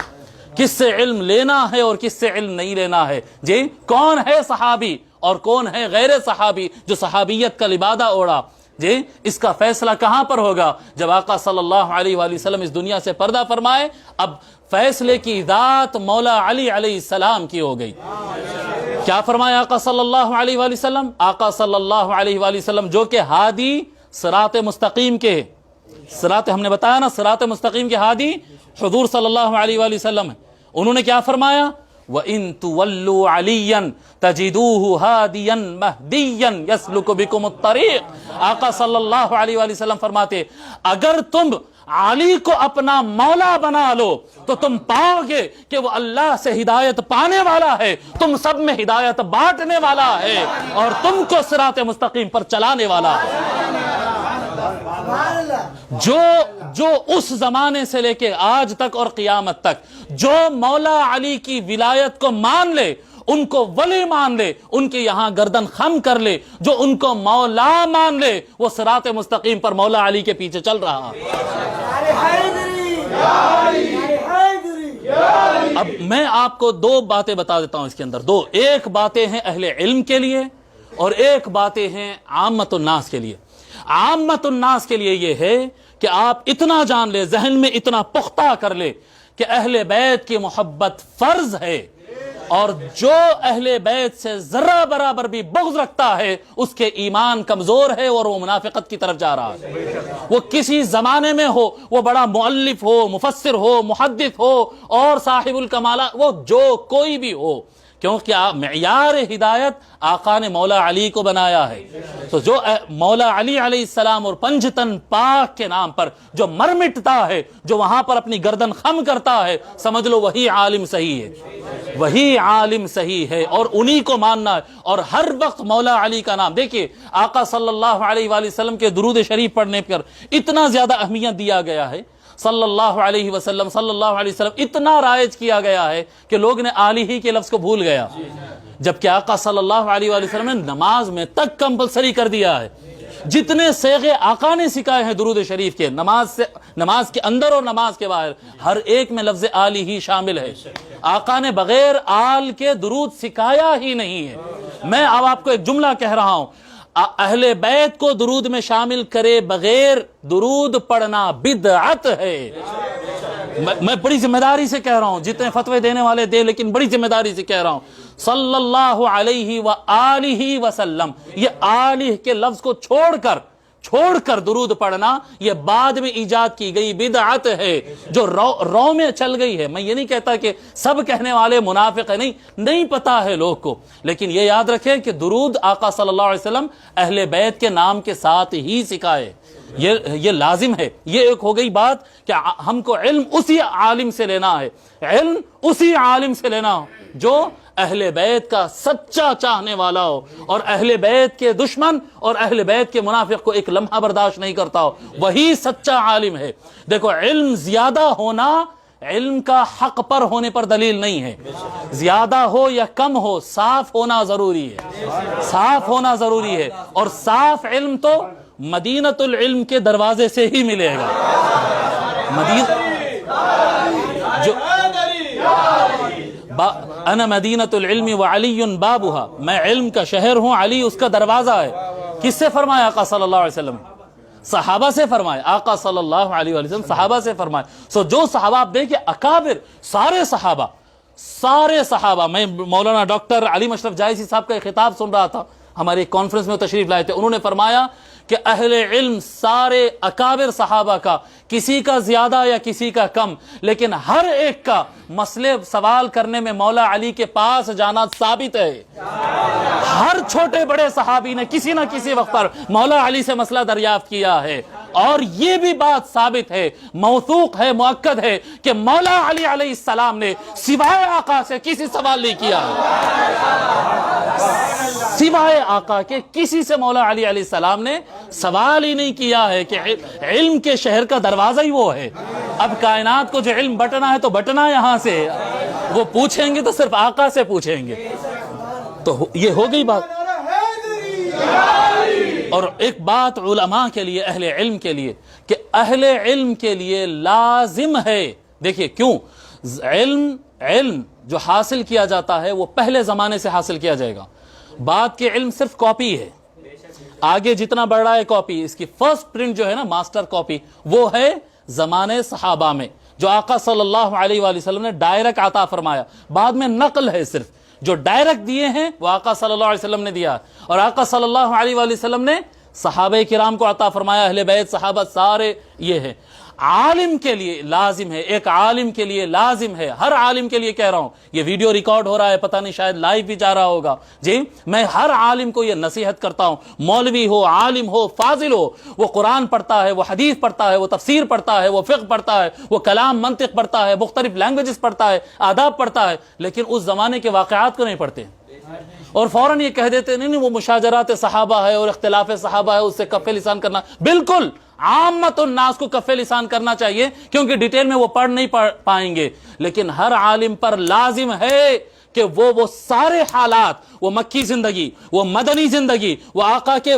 کس سے علم لینا ہے اور کس سے علم نہیں لینا ہے. جی کون ہے صحابی اور کون ہے غیر صحابی جو صحابیت کا لبادہ اوڑا؟ جی اس کا فیصلہ کہاں پر ہوگا؟ جب آقا صلی اللہ علیہ وآلہ وسلم اس دنیا سے پردہ فرمائے. اب فیصلے کی ذات مولا علی علیہ السلام کی ہو گئی. کیا فرمایا آقا صلی اللہ علیہ وآلہ وسلم؟ آقا صلی اللہ علیہ وآلہ وسلم جو کہ ہادی صراط مستقیم کے، صراط ہم نے بتایا نا صراط مستقیم کے ہادی حضور صلی اللہ علیہ وآلہ وسلم، انہوں نے کیا فرمایا؟ وَإِن تُوَلُّوا عَلِيًّا تَجِدُوهُ هَادِيًا مَهْدِيًّا يَسْلُكُ بِكُمُ الطَّرِيقَ. آقا صلی اللہ علیہ وآلہ وسلم فرماتے اگر تم علی کو اپنا مولا بنا لو تو تم پاؤ گے کہ وہ اللہ سے ہدایت پانے والا ہے، تم سب میں ہدایت بانٹنے والا ہے اور تم کو صراط مستقیم پر چلانے والا ہے. جو اس زمانے سے لے کے آج تک اور قیامت تک جو مولا علی کی ولایت کو مان لے، ان کو ولی مان لے، ان کے یہاں گردن خم کر لے، جو ان کو مولا مان لے وہ صراط مستقیم پر مولا علی کے پیچھے چل رہا. اب میں آپ کو دو باتیں بتا دیتا ہوں اس کے اندر، دو. ایک باتیں ہیں اہل علم کے لیے اور ایک باتیں ہیں عامت الناس کے لیے. عامت الناس کے لیے یہ ہے کہ آپ اتنا جان لے، ذہن میں اتنا پختہ کر لے کہ اہل بیت کی محبت فرض ہے، اور جو اہل بیت سے ذرہ برابر بھی بغض رکھتا ہے اس کے ایمان کمزور ہے اور وہ منافقت کی طرف جا رہا ہے. وہ کسی زمانے میں ہو، وہ بڑا مؤلف ہو، مفسر ہو، محدث ہو اور صاحب الکمالہ، وہ جو کوئی بھی ہو، کیونکہ معیار ہدایت آقا نے مولا علی کو بنایا ہے. تو جو مولا علی علیہ السلام اور پنجتن پاک کے نام پر جو مر مٹتا ہے، جو وہاں پر اپنی گردن خم کرتا ہے، سمجھ لو وہی عالم صحیح ہے، وہی عالم صحیح ہے اور انہی کو ماننا ہے. اور ہر وقت مولا علی کا نام دیکھیے، آقا صلی اللہ علیہ وآلہ وسلم کے درود شریف پڑھنے پر اتنا زیادہ اہمیت دیا گیا ہے، صلی اللہ علیہ وسلم صلی اللہ علیہ وسلم اتنا رائج کیا گیا ہے کہ لوگ نے آلہ ہی کے لفظ کو بھول گیا، جبکہ آقا صلی اللہ علیہ وآلہ وسلم نے نماز میں تک کمپلسری کر دیا ہے. جتنے صیغے آقا نے سکھائے ہیں درود شریف کے، نماز کے اندر اور نماز کے باہر، ہر ایک میں لفظ آلہ ہی شامل ہے. آقا نے بغیر آل کے درود سکھایا ہی نہیں ہے. میں اب آپ کو ایک جملہ کہہ رہا ہوں، اہل بیت کو درود میں شامل کرے بغیر درود پڑھنا بدعت ہے. میں بڑی ذمہ داری سے کہہ رہا ہوں، جتنے فتوے دینے والے دے، لیکن بڑی ذمہ داری سے کہہ رہا ہوں، صلی اللہ علیہ وآلہ وسلم، یہ آلہ کے لفظ کو چھوڑ کر درود پڑھنا یہ بعد میں ایجاد کی گئی بدعت ہے جو رو میں چل گئی ہے. میں یہ نہیں کہتا کہ سب کہنے والے منافق ہیں، نہیں پتا ہے لوگ کو، لیکن یہ یاد رکھیں کہ درود آقا صلی اللہ علیہ وسلم اہل بیت کے نام کے ساتھ ہی سکھائے، یہ لازم ہے. یہ ایک ہو گئی بات کہ ہم کو علم اسی عالم سے لینا ہے، علم اسی عالم سے لینا ہو جو اہل بیت کا سچا چاہنے والا ہو اور اہل بیت کے دشمن اور اہل بیت کے منافق کو ایک لمحہ برداشت نہیں کرتا ہو، وہی سچا عالم ہے. دیکھو علم زیادہ ہونا علم کا حق پر ہونے پر دلیل نہیں ہے، زیادہ ہو یا کم ہو صاف ہونا ضروری ہے، صاف ہونا ضروری ہے. اور صاف علم تو مدینۃ العلم کے دروازے سے ہی ملے گا. انا مدینۃ العلم وعلی بابها، میں علم کا شہر ہوں، علی اس کا دروازہ ہے. کس سے فرمایا آقا صلی اللہ علیہ وسلم؟ صحابہ سے فرمائے، آقا صلی اللہ علیہ وسلم صحابہ سے فرمائے. سو جو صحابہ آپ دیکھیں اکابر، سارے صحابہ، میں مولانا ڈاکٹر علی مشرف جائزی صاحب کا ایک خطاب سن رہا تھا، ہمارے کانفرنس میں تشریف لائے تھے. انہوں نے فرمایا کہ اہل علم سارے اکابر صحابہ کا، کسی کا زیادہ یا کسی کا کم، لیکن ہر ایک کا مسئلے سوال کرنے میں مولا علی کے پاس جانا ثابت ہے. ہر چھوٹے بڑے صحابی نے کسی نہ کسی وقت پر مولا علی سے مسئلہ دریافت کیا ہے. اور یہ بھی بات ثابت ہے، موثوق ہے، مؤکد ہے کہ مولا علی علیہ السلام نے سوائے آقا سے کسی سوال نہیں کیا ہے. سوائے آقا کے کسی سے مولا علی علیہ السلام نے سوال ہی نہیں کیا ہے کہ علم کے شہر کا دروازہ ہی وہ ہے. اب کائنات کو جو علم بٹنا ہے تو بٹنا یہاں سے، وہ پوچھیں گے تو صرف آقا سے پوچھیں گے. تو یہ ہو گئی بات. اور ایک بات علماء کے لیے، اہل علم کے لیے، کہ اہل علم کے لیے لازم ہے، دیکھیے کیوں، علم جو حاصل کیا جاتا ہے وہ پہلے زمانے سے حاصل کیا جائے گا. بعد کے علم صرف کاپی ہے، آگے جتنا بڑھ رہا ہے کاپی. اس کی فرسٹ پرنٹ جو ہے نا، ماسٹر کاپی، وہ ہے زمانے صحابہ میں، جو آقا صلی اللہ علیہ وآلہ وسلم نے ڈائریکٹ عطا فرمایا. بعد میں نقل ہے، صرف جو ڈائریکٹ دیے ہیں وہ آقا صلی اللہ علیہ وسلم نے دیا، اور آقا صلی اللہ علیہ وآلہ وسلم نے صحابہ کرام کو عطا فرمایا. اہل بیت صحابہ سارے یہ ہے. عالم کے لیے لازم ہے، ایک عالم کے لیے لازم ہے، ہر عالم کے لیے کہہ رہا ہوں، یہ ویڈیو ریکارڈ ہو رہا ہے، پتہ نہیں شاید لائیو بھی جا رہا ہوگا جی، میں ہر عالم کو یہ نصیحت کرتا ہوں، مولوی ہو، عالم ہو، فاضل ہو، وہ قرآن پڑھتا ہے، وہ حدیث پڑھتا ہے، وہ تفسیر پڑھتا ہے، وہ فقہ پڑھتا ہے، وہ کلام منطق پڑھتا ہے، مختلف لینگویجز پڑھتا ہے، آداب پڑھتا ہے، لیکن اس زمانے کے واقعات کو نہیں پڑھتے اور فوراً یہ کہہ دیتے نہیں وہ مشاجرات صحابہ ہے اور اختلاف صحابہ ہے، اس سے کف لسان کرنا. بالکل عامت الناس کو کف لسان کرنا چاہیے، کیونکہ ڈیٹیل میں وہ پڑھ نہیں پائیں گے، لیکن ہر عالم پر لازم ہے کہ وہ سارے حالات، وہ مکی زندگی، وہ مدنی زندگی، وہ آقا کے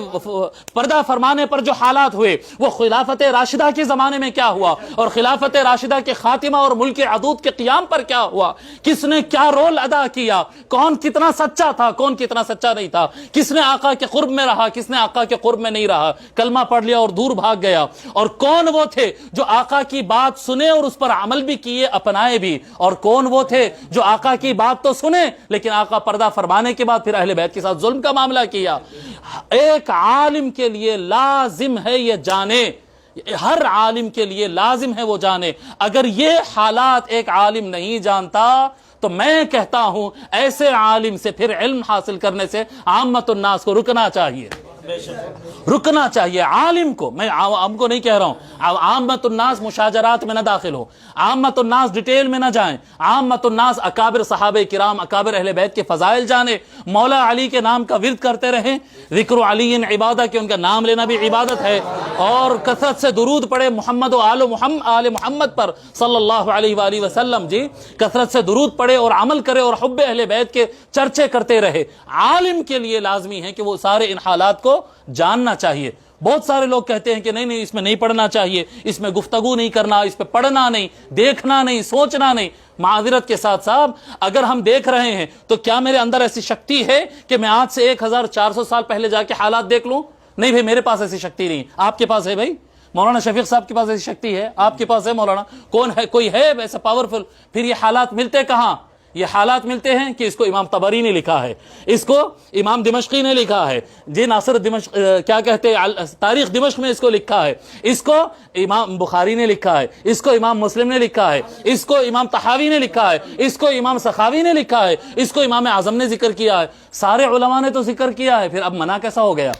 پردہ فرمانے پر جو حالات ہوئے، وہ خلافت راشدہ کے زمانے میں کیا ہوا، اور خلافت راشدہ کے خاتمہ اور ملک عدود کے قیام پر کیا ہوا، کس نے کیا رول ادا کیا، کون کتنا سچا تھا، کون کتنا سچا نہیں تھا، کس نے آقا کے قرب میں رہا، کس نے آقا کے قرب میں نہیں رہا، کلمہ پڑھ لیا اور دور بھاگ گیا، اور کون وہ تھے جو آقا کی بات سنے اور اس پر عمل بھی کیے، اپنائے بھی، اور کون وہ تھے جو آقا کی بات تو سنے لیکن آقا پردہ فرمانے کے بعد پھر اہل بیت کے ساتھ ظلم کا معاملہ کیا. ایک عالم کے لیے لازم ہے یہ جانے، ہر عالم کے لیے لازم ہے وہ جانے. اگر یہ حالات ایک عالم نہیں جانتا تو میں کہتا ہوں ایسے عالم سے پھر علم حاصل کرنے سے عامت الناس کو رکنا چاہیے، رکنا چاہیے. عالم کو، میں عام کو نہیں کہہ رہا ہوں، عامت الناس مشاجرات میں نہ داخل ہو، عامت الناس ڈیٹیل میں نہ جائیں، عامت الناس اکابر صحابہ کرام، اکابر اہل بیت کے فضائل جانے، مولا علی کے نام کا ورد کرتے رہیں. ذکر علی عبادہ، کہ ان کا نام لینا بھی عبادت ہے، اور کثرت سے درود پڑھے محمد و آل محمد پر صلی اللہ علیہ وآلہ وسلم، جی کثرت سے درود پڑھے اور عمل کرے اور حب اہل بیت کے چرچے کرتے رہے. عالم کے لیے لازمی ہے کہ وہ سارے ان حالات کو جاننا چاہیے. بہت سارے لوگ کہتے ہیں کہ نہیں اس میں نہیں پڑھنا چاہیے، اس میں گفتگو نہیں کرنا، اس پہ پڑھنا نہیں، دیکھنا نہیں، سوچنا نہیں. معذرت کے ساتھ صاحب، اگر ہم دیکھ رہے ہیں تو کیا میرے اندر ایسی شکتی ہے کہ میں آج سے 1400 سال پہلے جا کے حالات دیکھ لوں؟ نہیں بھائی، میرے پاس ایسی شکتی نہیں. آپ کے پاس ہے بھائی، مولانا شفیق صاحب کے پاس ایسی شکتی ہے، آپ کے پاس ہے مولانا، کون ہے؟ کوئی ہے ایسا پاورفل؟ پھر یہ حالات ملتے کہاں؟ یہ حالات ملتے ہیں کہ اس کو امام طبری نے لکھا ہے، اس کو امام دمشقی نے لکھا ہے، جی ناصر دمشق کیا کہتے ہیں، تاریخ دمشق میں اس کو لکھا ہے، اس کو امام بخاری نے لکھا ہے، اس کو امام مسلم نے لکھا ہے، اس کو امام طحاوی نے لکھا ہے، اس کو امام سخاوی نے لکھا ہے، اس کو امام اعظم نے ذکر کیا ہے. سارے علماء نے تو ذکر کیا ہے، پھر اب منع کیسا ہو گیا؟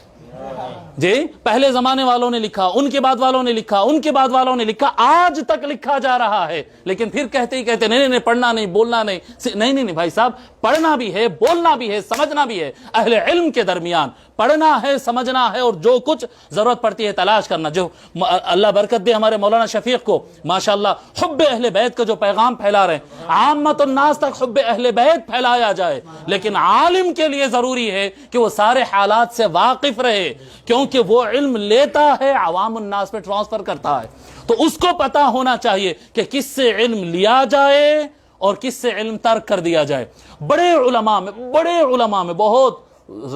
جی پہلے زمانے والوں نے لکھا، ان کے بعد والوں نے لکھا، ان کے بعد والوں نے لکھا، آج تک لکھا جا رہا ہے، لیکن پھر کہتے ہی کہتے نہیں پڑھنا نہیں، بولنا نہیں. نہیں بھائی صاحب، پڑھنا بھی ہے، بولنا بھی ہے، سمجھنا بھی ہے. اہل علم کے درمیان پڑھنا ہے، سمجھنا ہے، اور جو کچھ ضرورت پڑتی ہے تلاش کرنا. جو اللہ برکت دے ہمارے مولانا شفیق کو، ماشاءاللہ حب اہل بیت کا جو پیغام پھیلا رہے ہیں، عامت الناس تک حب اہل بیت پھیلایا جائے. لیکن عالم کے لیے ضروری ہے کہ وہ سارے حالات سے واقف رہے، کیونکہ وہ علم لیتا ہے، عوام الناس پہ ٹرانسفر کرتا ہے. تو اس کو پتا ہونا چاہیے کہ کس سے علم لیا جائے اور کس سے علم ترک کر دیا جائے. بڑے علماء میں بہت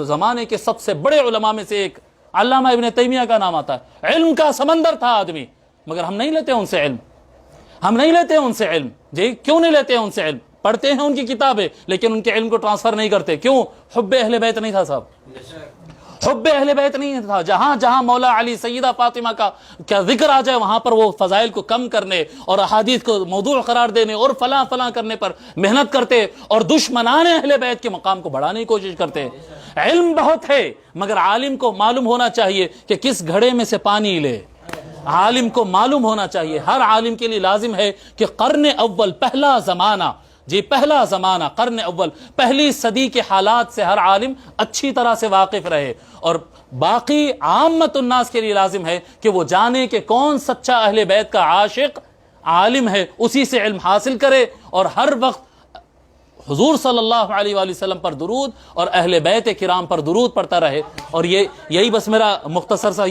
زمانے کے سب سے بڑے علماء میں سے ایک علامہ ابن تیمیہ کا نام آتا ہے، علم کا سمندر تھا آدمی، مگر ہم نہیں لیتے ان سے علم، ہم نہیں لیتے ان سے علم. جی کیوں نہیں لیتے ان سے علم؟ پڑھتے ہیں ان کی کتابیں لیکن ان کے علم کو ٹرانسفر نہیں کرتے. کیوں؟ حب اہل بیت نہیں تھا صاحب، حب اہل بیت نہیں تھا. جہاں جہاں مولا علی سیدہ فاطمہ کا کیا ذکر آ جائے وہاں پر وہ فضائل کو کم کرنے اور احادیث کو موضوع قرار دینے اور فلاں فلاں کرنے پر محنت کرتے اور دشمنان اہل بیت کے مقام کو بڑھانے کی کوشش کرتے. علم بہت ہے مگر عالم کو معلوم ہونا چاہیے کہ کس گھڑے میں سے پانی لے. عالم کو معلوم ہونا چاہیے، ہر عالم کے لیے لازم ہے کہ قرن اول، پہلا زمانہ، جی پہلا زمانہ، قرن اول، پہلی صدی کے حالات سے ہر عالم اچھی طرح سے واقف رہے. اور باقی عامت الناس کے لیے لازم ہے کہ وہ جانے کہ کون سچا اہل بیت کا عاشق عالم ہے، اسی سے علم حاصل کرے اور ہر وقت حضور صلی اللہ علیہ وآلہ وسلم پر درود اور اہل بیت کرام پر درود پڑھتا رہے. اور یہی بس میرا مختصر سا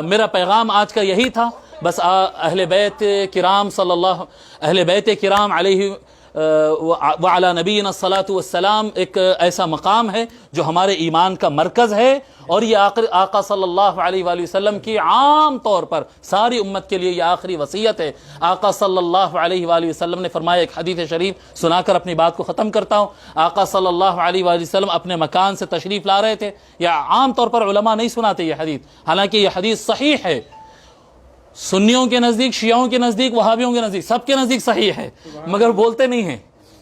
میرا پیغام آج کا یہی تھا. بس اہل بیت کرام صلی اللہ، اہل بیت کرام علیہ وعلی نبینا الصلاۃ والسلام ایک ایسا مقام ہے جو ہمارے ایمان کا مرکز ہے. اور یہ آقا صلی اللہ علیہ وآلہ وسلم کی عام طور پر ساری امت کے لیے یہ آخری وصیت ہے. آقا صلی اللہ علیہ وآلہ وسلم نے فرمایا، ایک حدیث شریف سنا کر اپنی بات کو ختم کرتا ہوں. آقا صلی اللہ علیہ وآلہ وسلم اپنے مکان سے تشریف لا رہے تھے. یا عام طور پر علماء نہیں سناتے یہ حدیث، حالانکہ یہ حدیث صحیح ہے. سنیوں کے نزدیک، شیعوں کے نزدیک، وہابیوں کے نزدیک، سب کے نزدیک صحیح ہے مگر بولتے نہیں ہیں.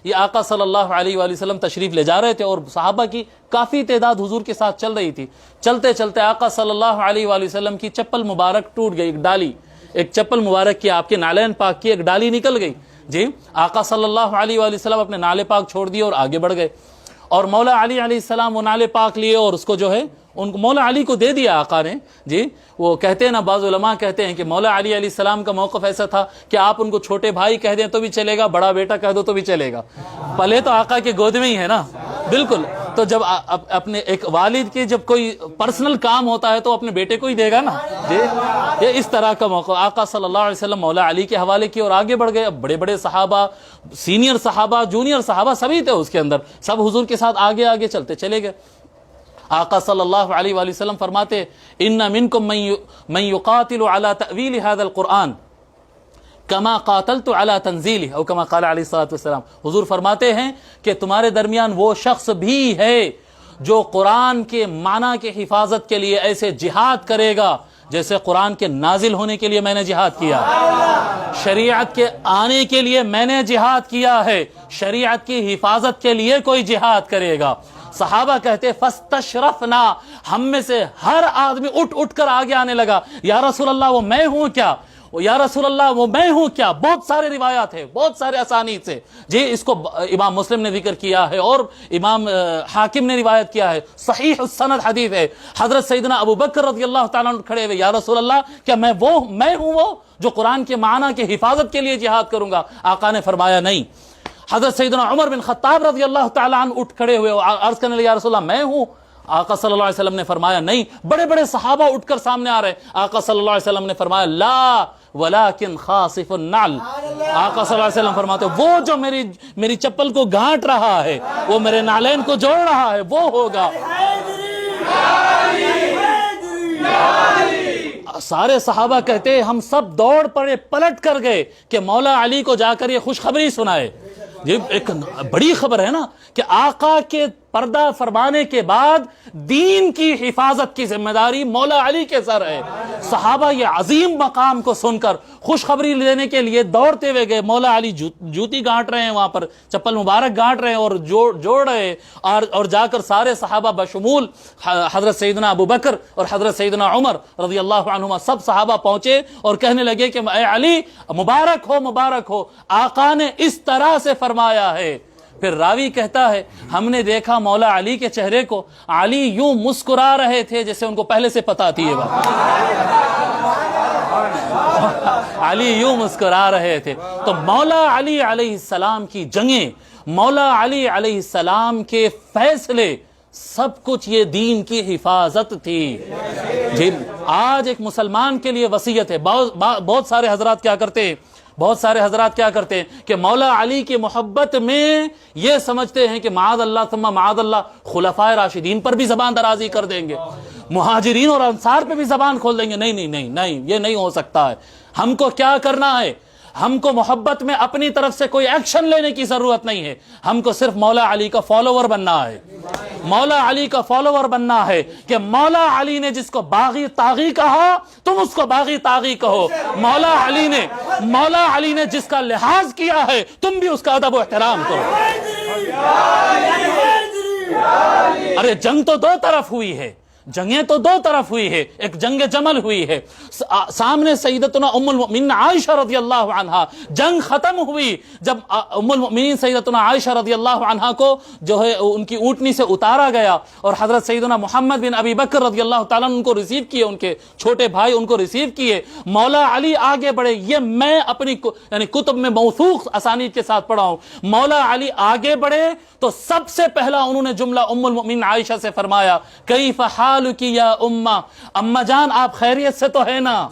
یہ آقا صلی اللہ علیہ وآلہ وسلم تشریف لے جا رہے تھے اور صحابہ کی کافی تعداد حضور کے ساتھ چل رہی تھی. چلتے چلتے آقا صلی اللہ علیہ وآلہ وسلم کی چپل مبارک ٹوٹ گئی، ایک ڈالی، ایک چپل مبارک کی، آپ کے نالین پاک کی ایک ڈالی نکل گئی. جی آقا صلی اللہ علیہ وآلہ وسلم اپنے نالے پاک چھوڑ دیے اور آگے بڑھ گئے. اور مولا علی علیہ السلام وہ نالے پاک لیے اور اس کو جو ہے ان کو مولا علی کو دے دیا آقا نے. جی وہ کہتے ہیں نا، بعض علماء کہتے ہیں کہ مولا علی علیہ السلام کا موقف ایسا تھا کہ آپ ان کو چھوٹے بھائی کہہ دیں تو بھی چلے گا، بڑا بیٹا کہہ دو تو بھی چلے گا، پلے تو آقا کے گود میں ہی ہے نا. بالکل. تو جب اپنے ایک والد کے جب کوئی پرسنل کام ہوتا ہے تو اپنے بیٹے کو ہی دے گا نا. جی یہ اس طرح کا موقع آقا صلی اللہ علیہ وسلم مولا علی کے حوالے کی اور آگے بڑھ گئے. بڑے بڑے صحابہ، سینئر صحابہ، جونیئر صحابہ سبھی تھے اس کے اندر، سب حضور کے ساتھ آگے آگے چلتے چلے گئے. آقا صلی اللہ علیہ وآلہ وسلم فرماتے، ان منکم من یقاتل علی تأویل هذا القرآن کما قاتلت علی تنزیلہ، او کما قال علیہ الصلوۃ والسلام. حضور فرماتے ہیں کہ تمہارے درمیان وہ شخص بھی ہے جو قرآن کے معنی کی حفاظت کے لیے ایسے جہاد کرے گا جیسے قرآن کے نازل ہونے کے لیے میں نے جہاد کیا، شریعت کے آنے کے لیے میں نے جہاد کیا ہے. شریعت کی حفاظت کے لیے کوئی جہاد کرے گا. صحابہ کہتے فاستشرفنا، ہم میں سے ہر آدمی اٹھ کر آگے آنے لگا. یا رسول اللہ وہ میں ہوں کیا؟ یا رسول اللہ وہ میں ہوں کیا؟ بہت سارے روایات ہیں، بہت سارے اسانید سے. جی اس کو امام مسلم نے ذکر کیا ہے اور امام حاکم نے روایت کیا ہے، صحیح السند حدیث ہے. حضرت سیدنا ابو بکر رضی اللہ تعالیٰ عنہ کھڑے ہوئے، یا رسول اللہ کیا میں ہوں وہ جو قرآن کے معنی کی حفاظت کے لیے جہاد کروں گا؟ آقا نے فرمایا نہیں. حضرت سیدنا عمر بن خطاب رضی اللہ تعالیٰ عنہ اٹھ کھڑے ہوئے عرض کرنے لگے، یا رسول اللہ میں ہوں؟ آقا صلی اللہ علیہ وسلم نے فرمایا نہیں. بڑے بڑے صحابہ اٹھ کر سامنے آ رہے، آقا صلی اللہ علیہ وسلم نے فرمایا لا ولیکن خاصف النعل. آقا صلی اللہ علیہ وسلم فرماتے وہ جو میری چپل کو گھانٹ رہا ہے، وہ میرے نالین کو جوڑ رہا ہے، وہ ہوگا. سارے صحابہ کہتے ہم سب دوڑ پڑے، پلٹ کر گئے کہ مولا علی کو جا کر یہ خوشخبری سنائے. یہ ایک بڑی خبر ہے نا کہ آقا کے پردہ فرمانے کے بعد دین کی حفاظت کی ذمہ داری مولا علی کے سر ہے. صحابہ یہ عظیم مقام کو سن کر خوشخبری لینے کے لیے دوڑتے ہوئے گئے. مولا علی جوتی گانٹ رہے ہیں، وہاں پر چپل مبارک گانٹ رہے ہیں اور جوڑ رہے ہیں. اور جا کر سارے صحابہ بشمول حضرت سیدنا ابو بکر اور حضرت سیدنا عمر رضی اللہ عنہما سب صحابہ پہنچے اور کہنے لگے کہ اے علی مبارک ہو، مبارک ہو، آقا نے اس طرح سے فرمایا ہے. پھر راوی کہتا ہے ہم نے دیکھا مولا علی کے چہرے کو، علی یوں مسکرا رہے تھے جیسے ان کو پہلے سے پتا تھی یہ بات. علی یوں مسکرا رہے تھے. تو مولا علی علیہ السلام کی جنگیں، مولا علی علیہ السلام کے فیصلے، سب کچھ یہ دین کی حفاظت تھی. جی آج ایک مسلمان کے لیے وصیت ہے. بہت سارے حضرات کیا کرتے ہیں، بہت سارے حضرات کیا کرتے ہیں کہ مولا علی کی محبت میں یہ سمجھتے ہیں کہ معاذ اللہ ثم معاذ اللہ خلفائے راشدین پر بھی زبان درازی کر دیں گے، مہاجرین اور انصار پہ بھی زبان کھول دیں گے۔ نہیں نہیں نہیں نہیں، یہ نہیں ہو سکتا ہے۔ ہم کو کیا کرنا ہے؟ ہم کو محبت میں اپنی طرف سے کوئی ایکشن لینے کی ضرورت نہیں ہے، ہم کو صرف مولا علی کا فالوور بننا ہے، مولا علی کا فالوور بننا ہے کہ مولا علی نے جس کو باغی طاغی کہا تم اس کو باغی طاغی کہو، مولا علی نے جس کا لحاظ کیا ہے تم بھی اس کا ادب و احترام کرو۔ ارے جنگ تو دو طرف ہوئی ہے، جنگیں تو دو طرف ہوئی ہے، ایک جنگ جمل ہوئی ہے، سامنے سیدتنا ام المؤمنین عائشہ رضی اللہ عنہا، جنگ ختم ہوئی جب ام المؤمنین سیدتنا عائشہ رضی اللہ عنہا کو جو ہے ان کی اونٹنی سے اتارا گیا، اور حضرت سیدنا محمد بن ابی بکر رضی اللہ تعالیٰ ان کو ریسیو کیے، ان کے چھوٹے بھائی ان کو ریسیو کیے، مولا علی آگے بڑھے۔ یہ میں اپنی یعنی کتب میں موثوق اسانید کے ساتھ پڑھا ہوں۔ مولا علی آگے بڑھے تو سب سے پہلا انہوں نے جملہ ام المؤمنین عائشہ سے فرمایا، کیف حالک یا امہ، اماں جان آپ خیریت سے تو ہے نا؟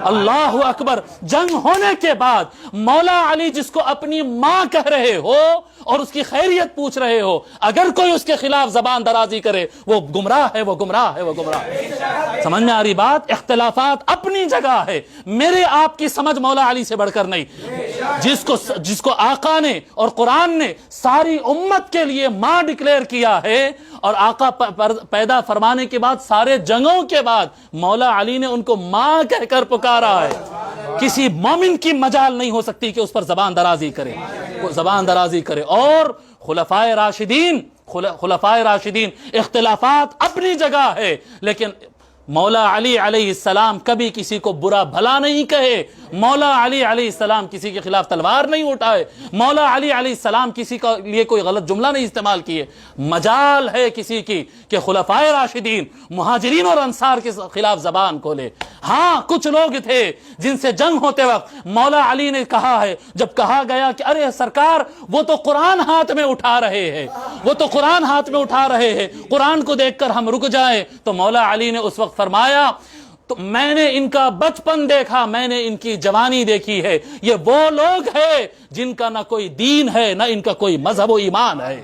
اللہ اکبر۔ جنگ ہونے کے بعد مولا علی جس کو اپنی ماں کہہ رہے ہو اور اس کی خیریت پوچھ رہے ہو، اگر کوئی اس کے خلاف زبان درازی کرے وہ گمراہ ہے، وہ گمراہ ہے، وہ گمراہ ہے۔ سمجھ میں آ رہی بات؟ اختلافات اپنی جگہ ہے، میرے آپ کی سمجھ مولا علی سے بڑھ کر نہیں۔ جس کو آقا نے اور قرآن نے ساری امت کے لیے ماں ڈکلیئر کیا ہے، اور آقا پیدا فرمانے کے بعد سارے جنگوں کے بعد مولا علی نے ان کو ماں کہہ کر پکارا ہے، کسی مومن کی مجال نہیں ہو سکتی کہ اس پر زبان درازی کرے۔ اور خلفائے راشدین اختلافات اپنی جگہ ہے، لیکن مولا علی علیہ السلام کبھی کسی کو برا بھلا نہیں کہے، مولا علی علیہ السلام کسی کے خلاف تلوار نہیں اٹھائے، مولا علی علیہ السلام کسی کے لیے کوئی غلط جملہ نہیں استعمال کیے۔ مجال ہے کسی کی کہ خلفائے راشدین مہاجرین اور انصار کے خلاف زبان کھولے۔ ہاں کچھ لوگ تھے جن سے جنگ ہوتے وقت مولا علی نے کہا ہے، جب کہا گیا کہ ارے سرکار وہ تو قرآن ہاتھ میں اٹھا رہے ہیں، قرآن کو دیکھ کر ہم رک جائیں، تو مولا علی نے اس وقت فرمایا تو میں نے ان کا بچپن دیکھا، میں نے ان کی جوانی دیکھی ہے، یہ وہ لوگ ہیں جن کا نہ کوئی دین ہے نہ ان کا کوئی مذہب و ایمان ہے،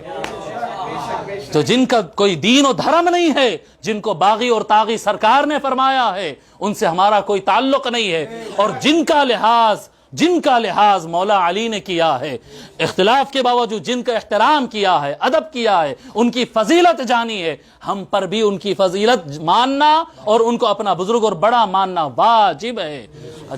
تو جن کا کوئی دین و دھرم نہیں ہے، جن کو باغی اور طاغی سرکار نے فرمایا ہے، ان سے ہمارا کوئی تعلق نہیں ہے، اور جن کا لحاظ مولا علی نے کیا ہے، اختلاف کے باوجود جن کا احترام کیا ہے، ادب کیا ہے، ان کی فضیلت جانی ہے، ہم پر بھی ان کی فضیلت ماننا اور ان کو اپنا بزرگ اور بڑا ماننا واجب ہے۔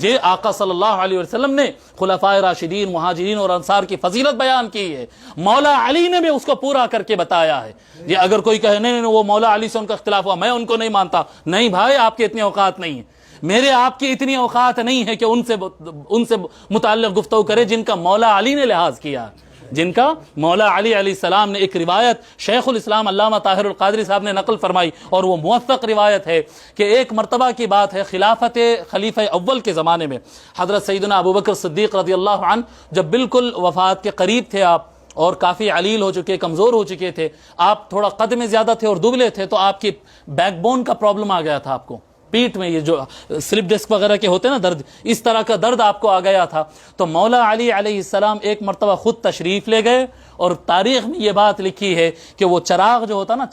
جی آقا صلی اللہ علیہ وسلم نے خلفائے راشدین مہاجرین اور انصار کی فضیلت بیان کی ہے، مولا علی نے بھی اس کو پورا کر کے بتایا ہے۔ یہ اگر کوئی کہے نہیں وہ مولا علی سے ان کا اختلاف ہوا، میں ان کو نہیں مانتا، نہیں بھائی آپ کی اتنی اوقات نہیں ہے، میرے آپ کی اتنی اوقات نہیں ہے کہ ان سے متعلق گفتگو کرے جن کا مولا علی نے لحاظ کیا، جن کا مولا علی علیہ السلام نے۔ ایک روایت شیخ الاسلام علامہ طاہر القادری صاحب نے نقل فرمائی، اور وہ موثق روایت ہے کہ ایک مرتبہ کی بات ہے، خلافت خلیفہ اول کے زمانے میں حضرت سیدنا ابو بکر صدیق رضی اللہ عنہ جب بالکل وفات کے قریب تھے آپ، اور کافی علیل ہو چکے، کمزور ہو چکے تھے، آپ تھوڑا قد میں زیادہ تھے اور دبلے تھے، تو آپ کی بیک بون کا پرابلم آ گیا تھا، آپ کو پیٹ میں یہ جو سلپ ڈسک وغیرہ کے ہوتے ہیں نا درد، اس طرح کا درد آپ کو آ گیا تھا۔ تو مولا علی علیہ السلام ایک مرتبہ خود تشریف لے گئے، اور تاریخ میں یہ بات لکھی ہے کہ وہ چراغ جو ہوتا نا،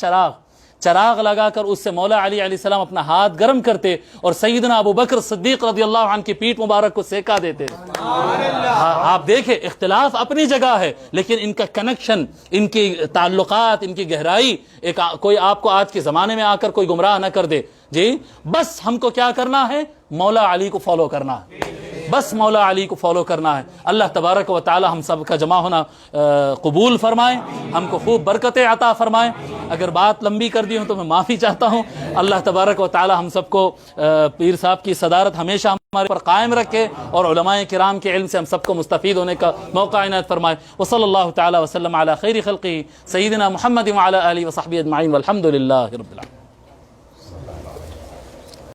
چراغ لگا کر اس سے مولا علی علیہ السلام اپنا ہاتھ گرم کرتے اور سیدنا ابو بکر صدیق رضی اللہ عنہ کی پیٹھ مبارک کو سیکا دیتے۔ آپ دیکھیں اختلاف اپنی جگہ ہے، لیکن ان کا کنیکشن، ان کی تعلقات، ان کی گہرائی، کوئی آپ کو آج کے زمانے میں آ کر کوئی گمراہ نہ کر دے۔ جی بس ہم کو کیا کرنا ہے؟ مولا علی کو فالو کرنا ہے، بس مولا علی کو فالو کرنا ہے۔ اللہ تبارک و تعالی ہم سب کا جمع ہونا قبول فرمائے، ہم کو خوب برکتیں عطا فرمائے۔ اگر بات لمبی کر دی ہوں تو میں معافی چاہتا ہوں۔ اللہ تبارک و تعالی ہم سب کو پیر صاحب کی صدارت ہمیشہ ہمارے پر قائم رکھے، اور علماء کرام کے علم سے ہم سب کو مستفید ہونے کا موقع عنایت فرمائے۔ وصلی اللہ تعالی وسلم علی خیر خلقہ سیدنا محمد وعلی آلہ وصحبہ اجمعین، والحمد للہ رب العالمین۔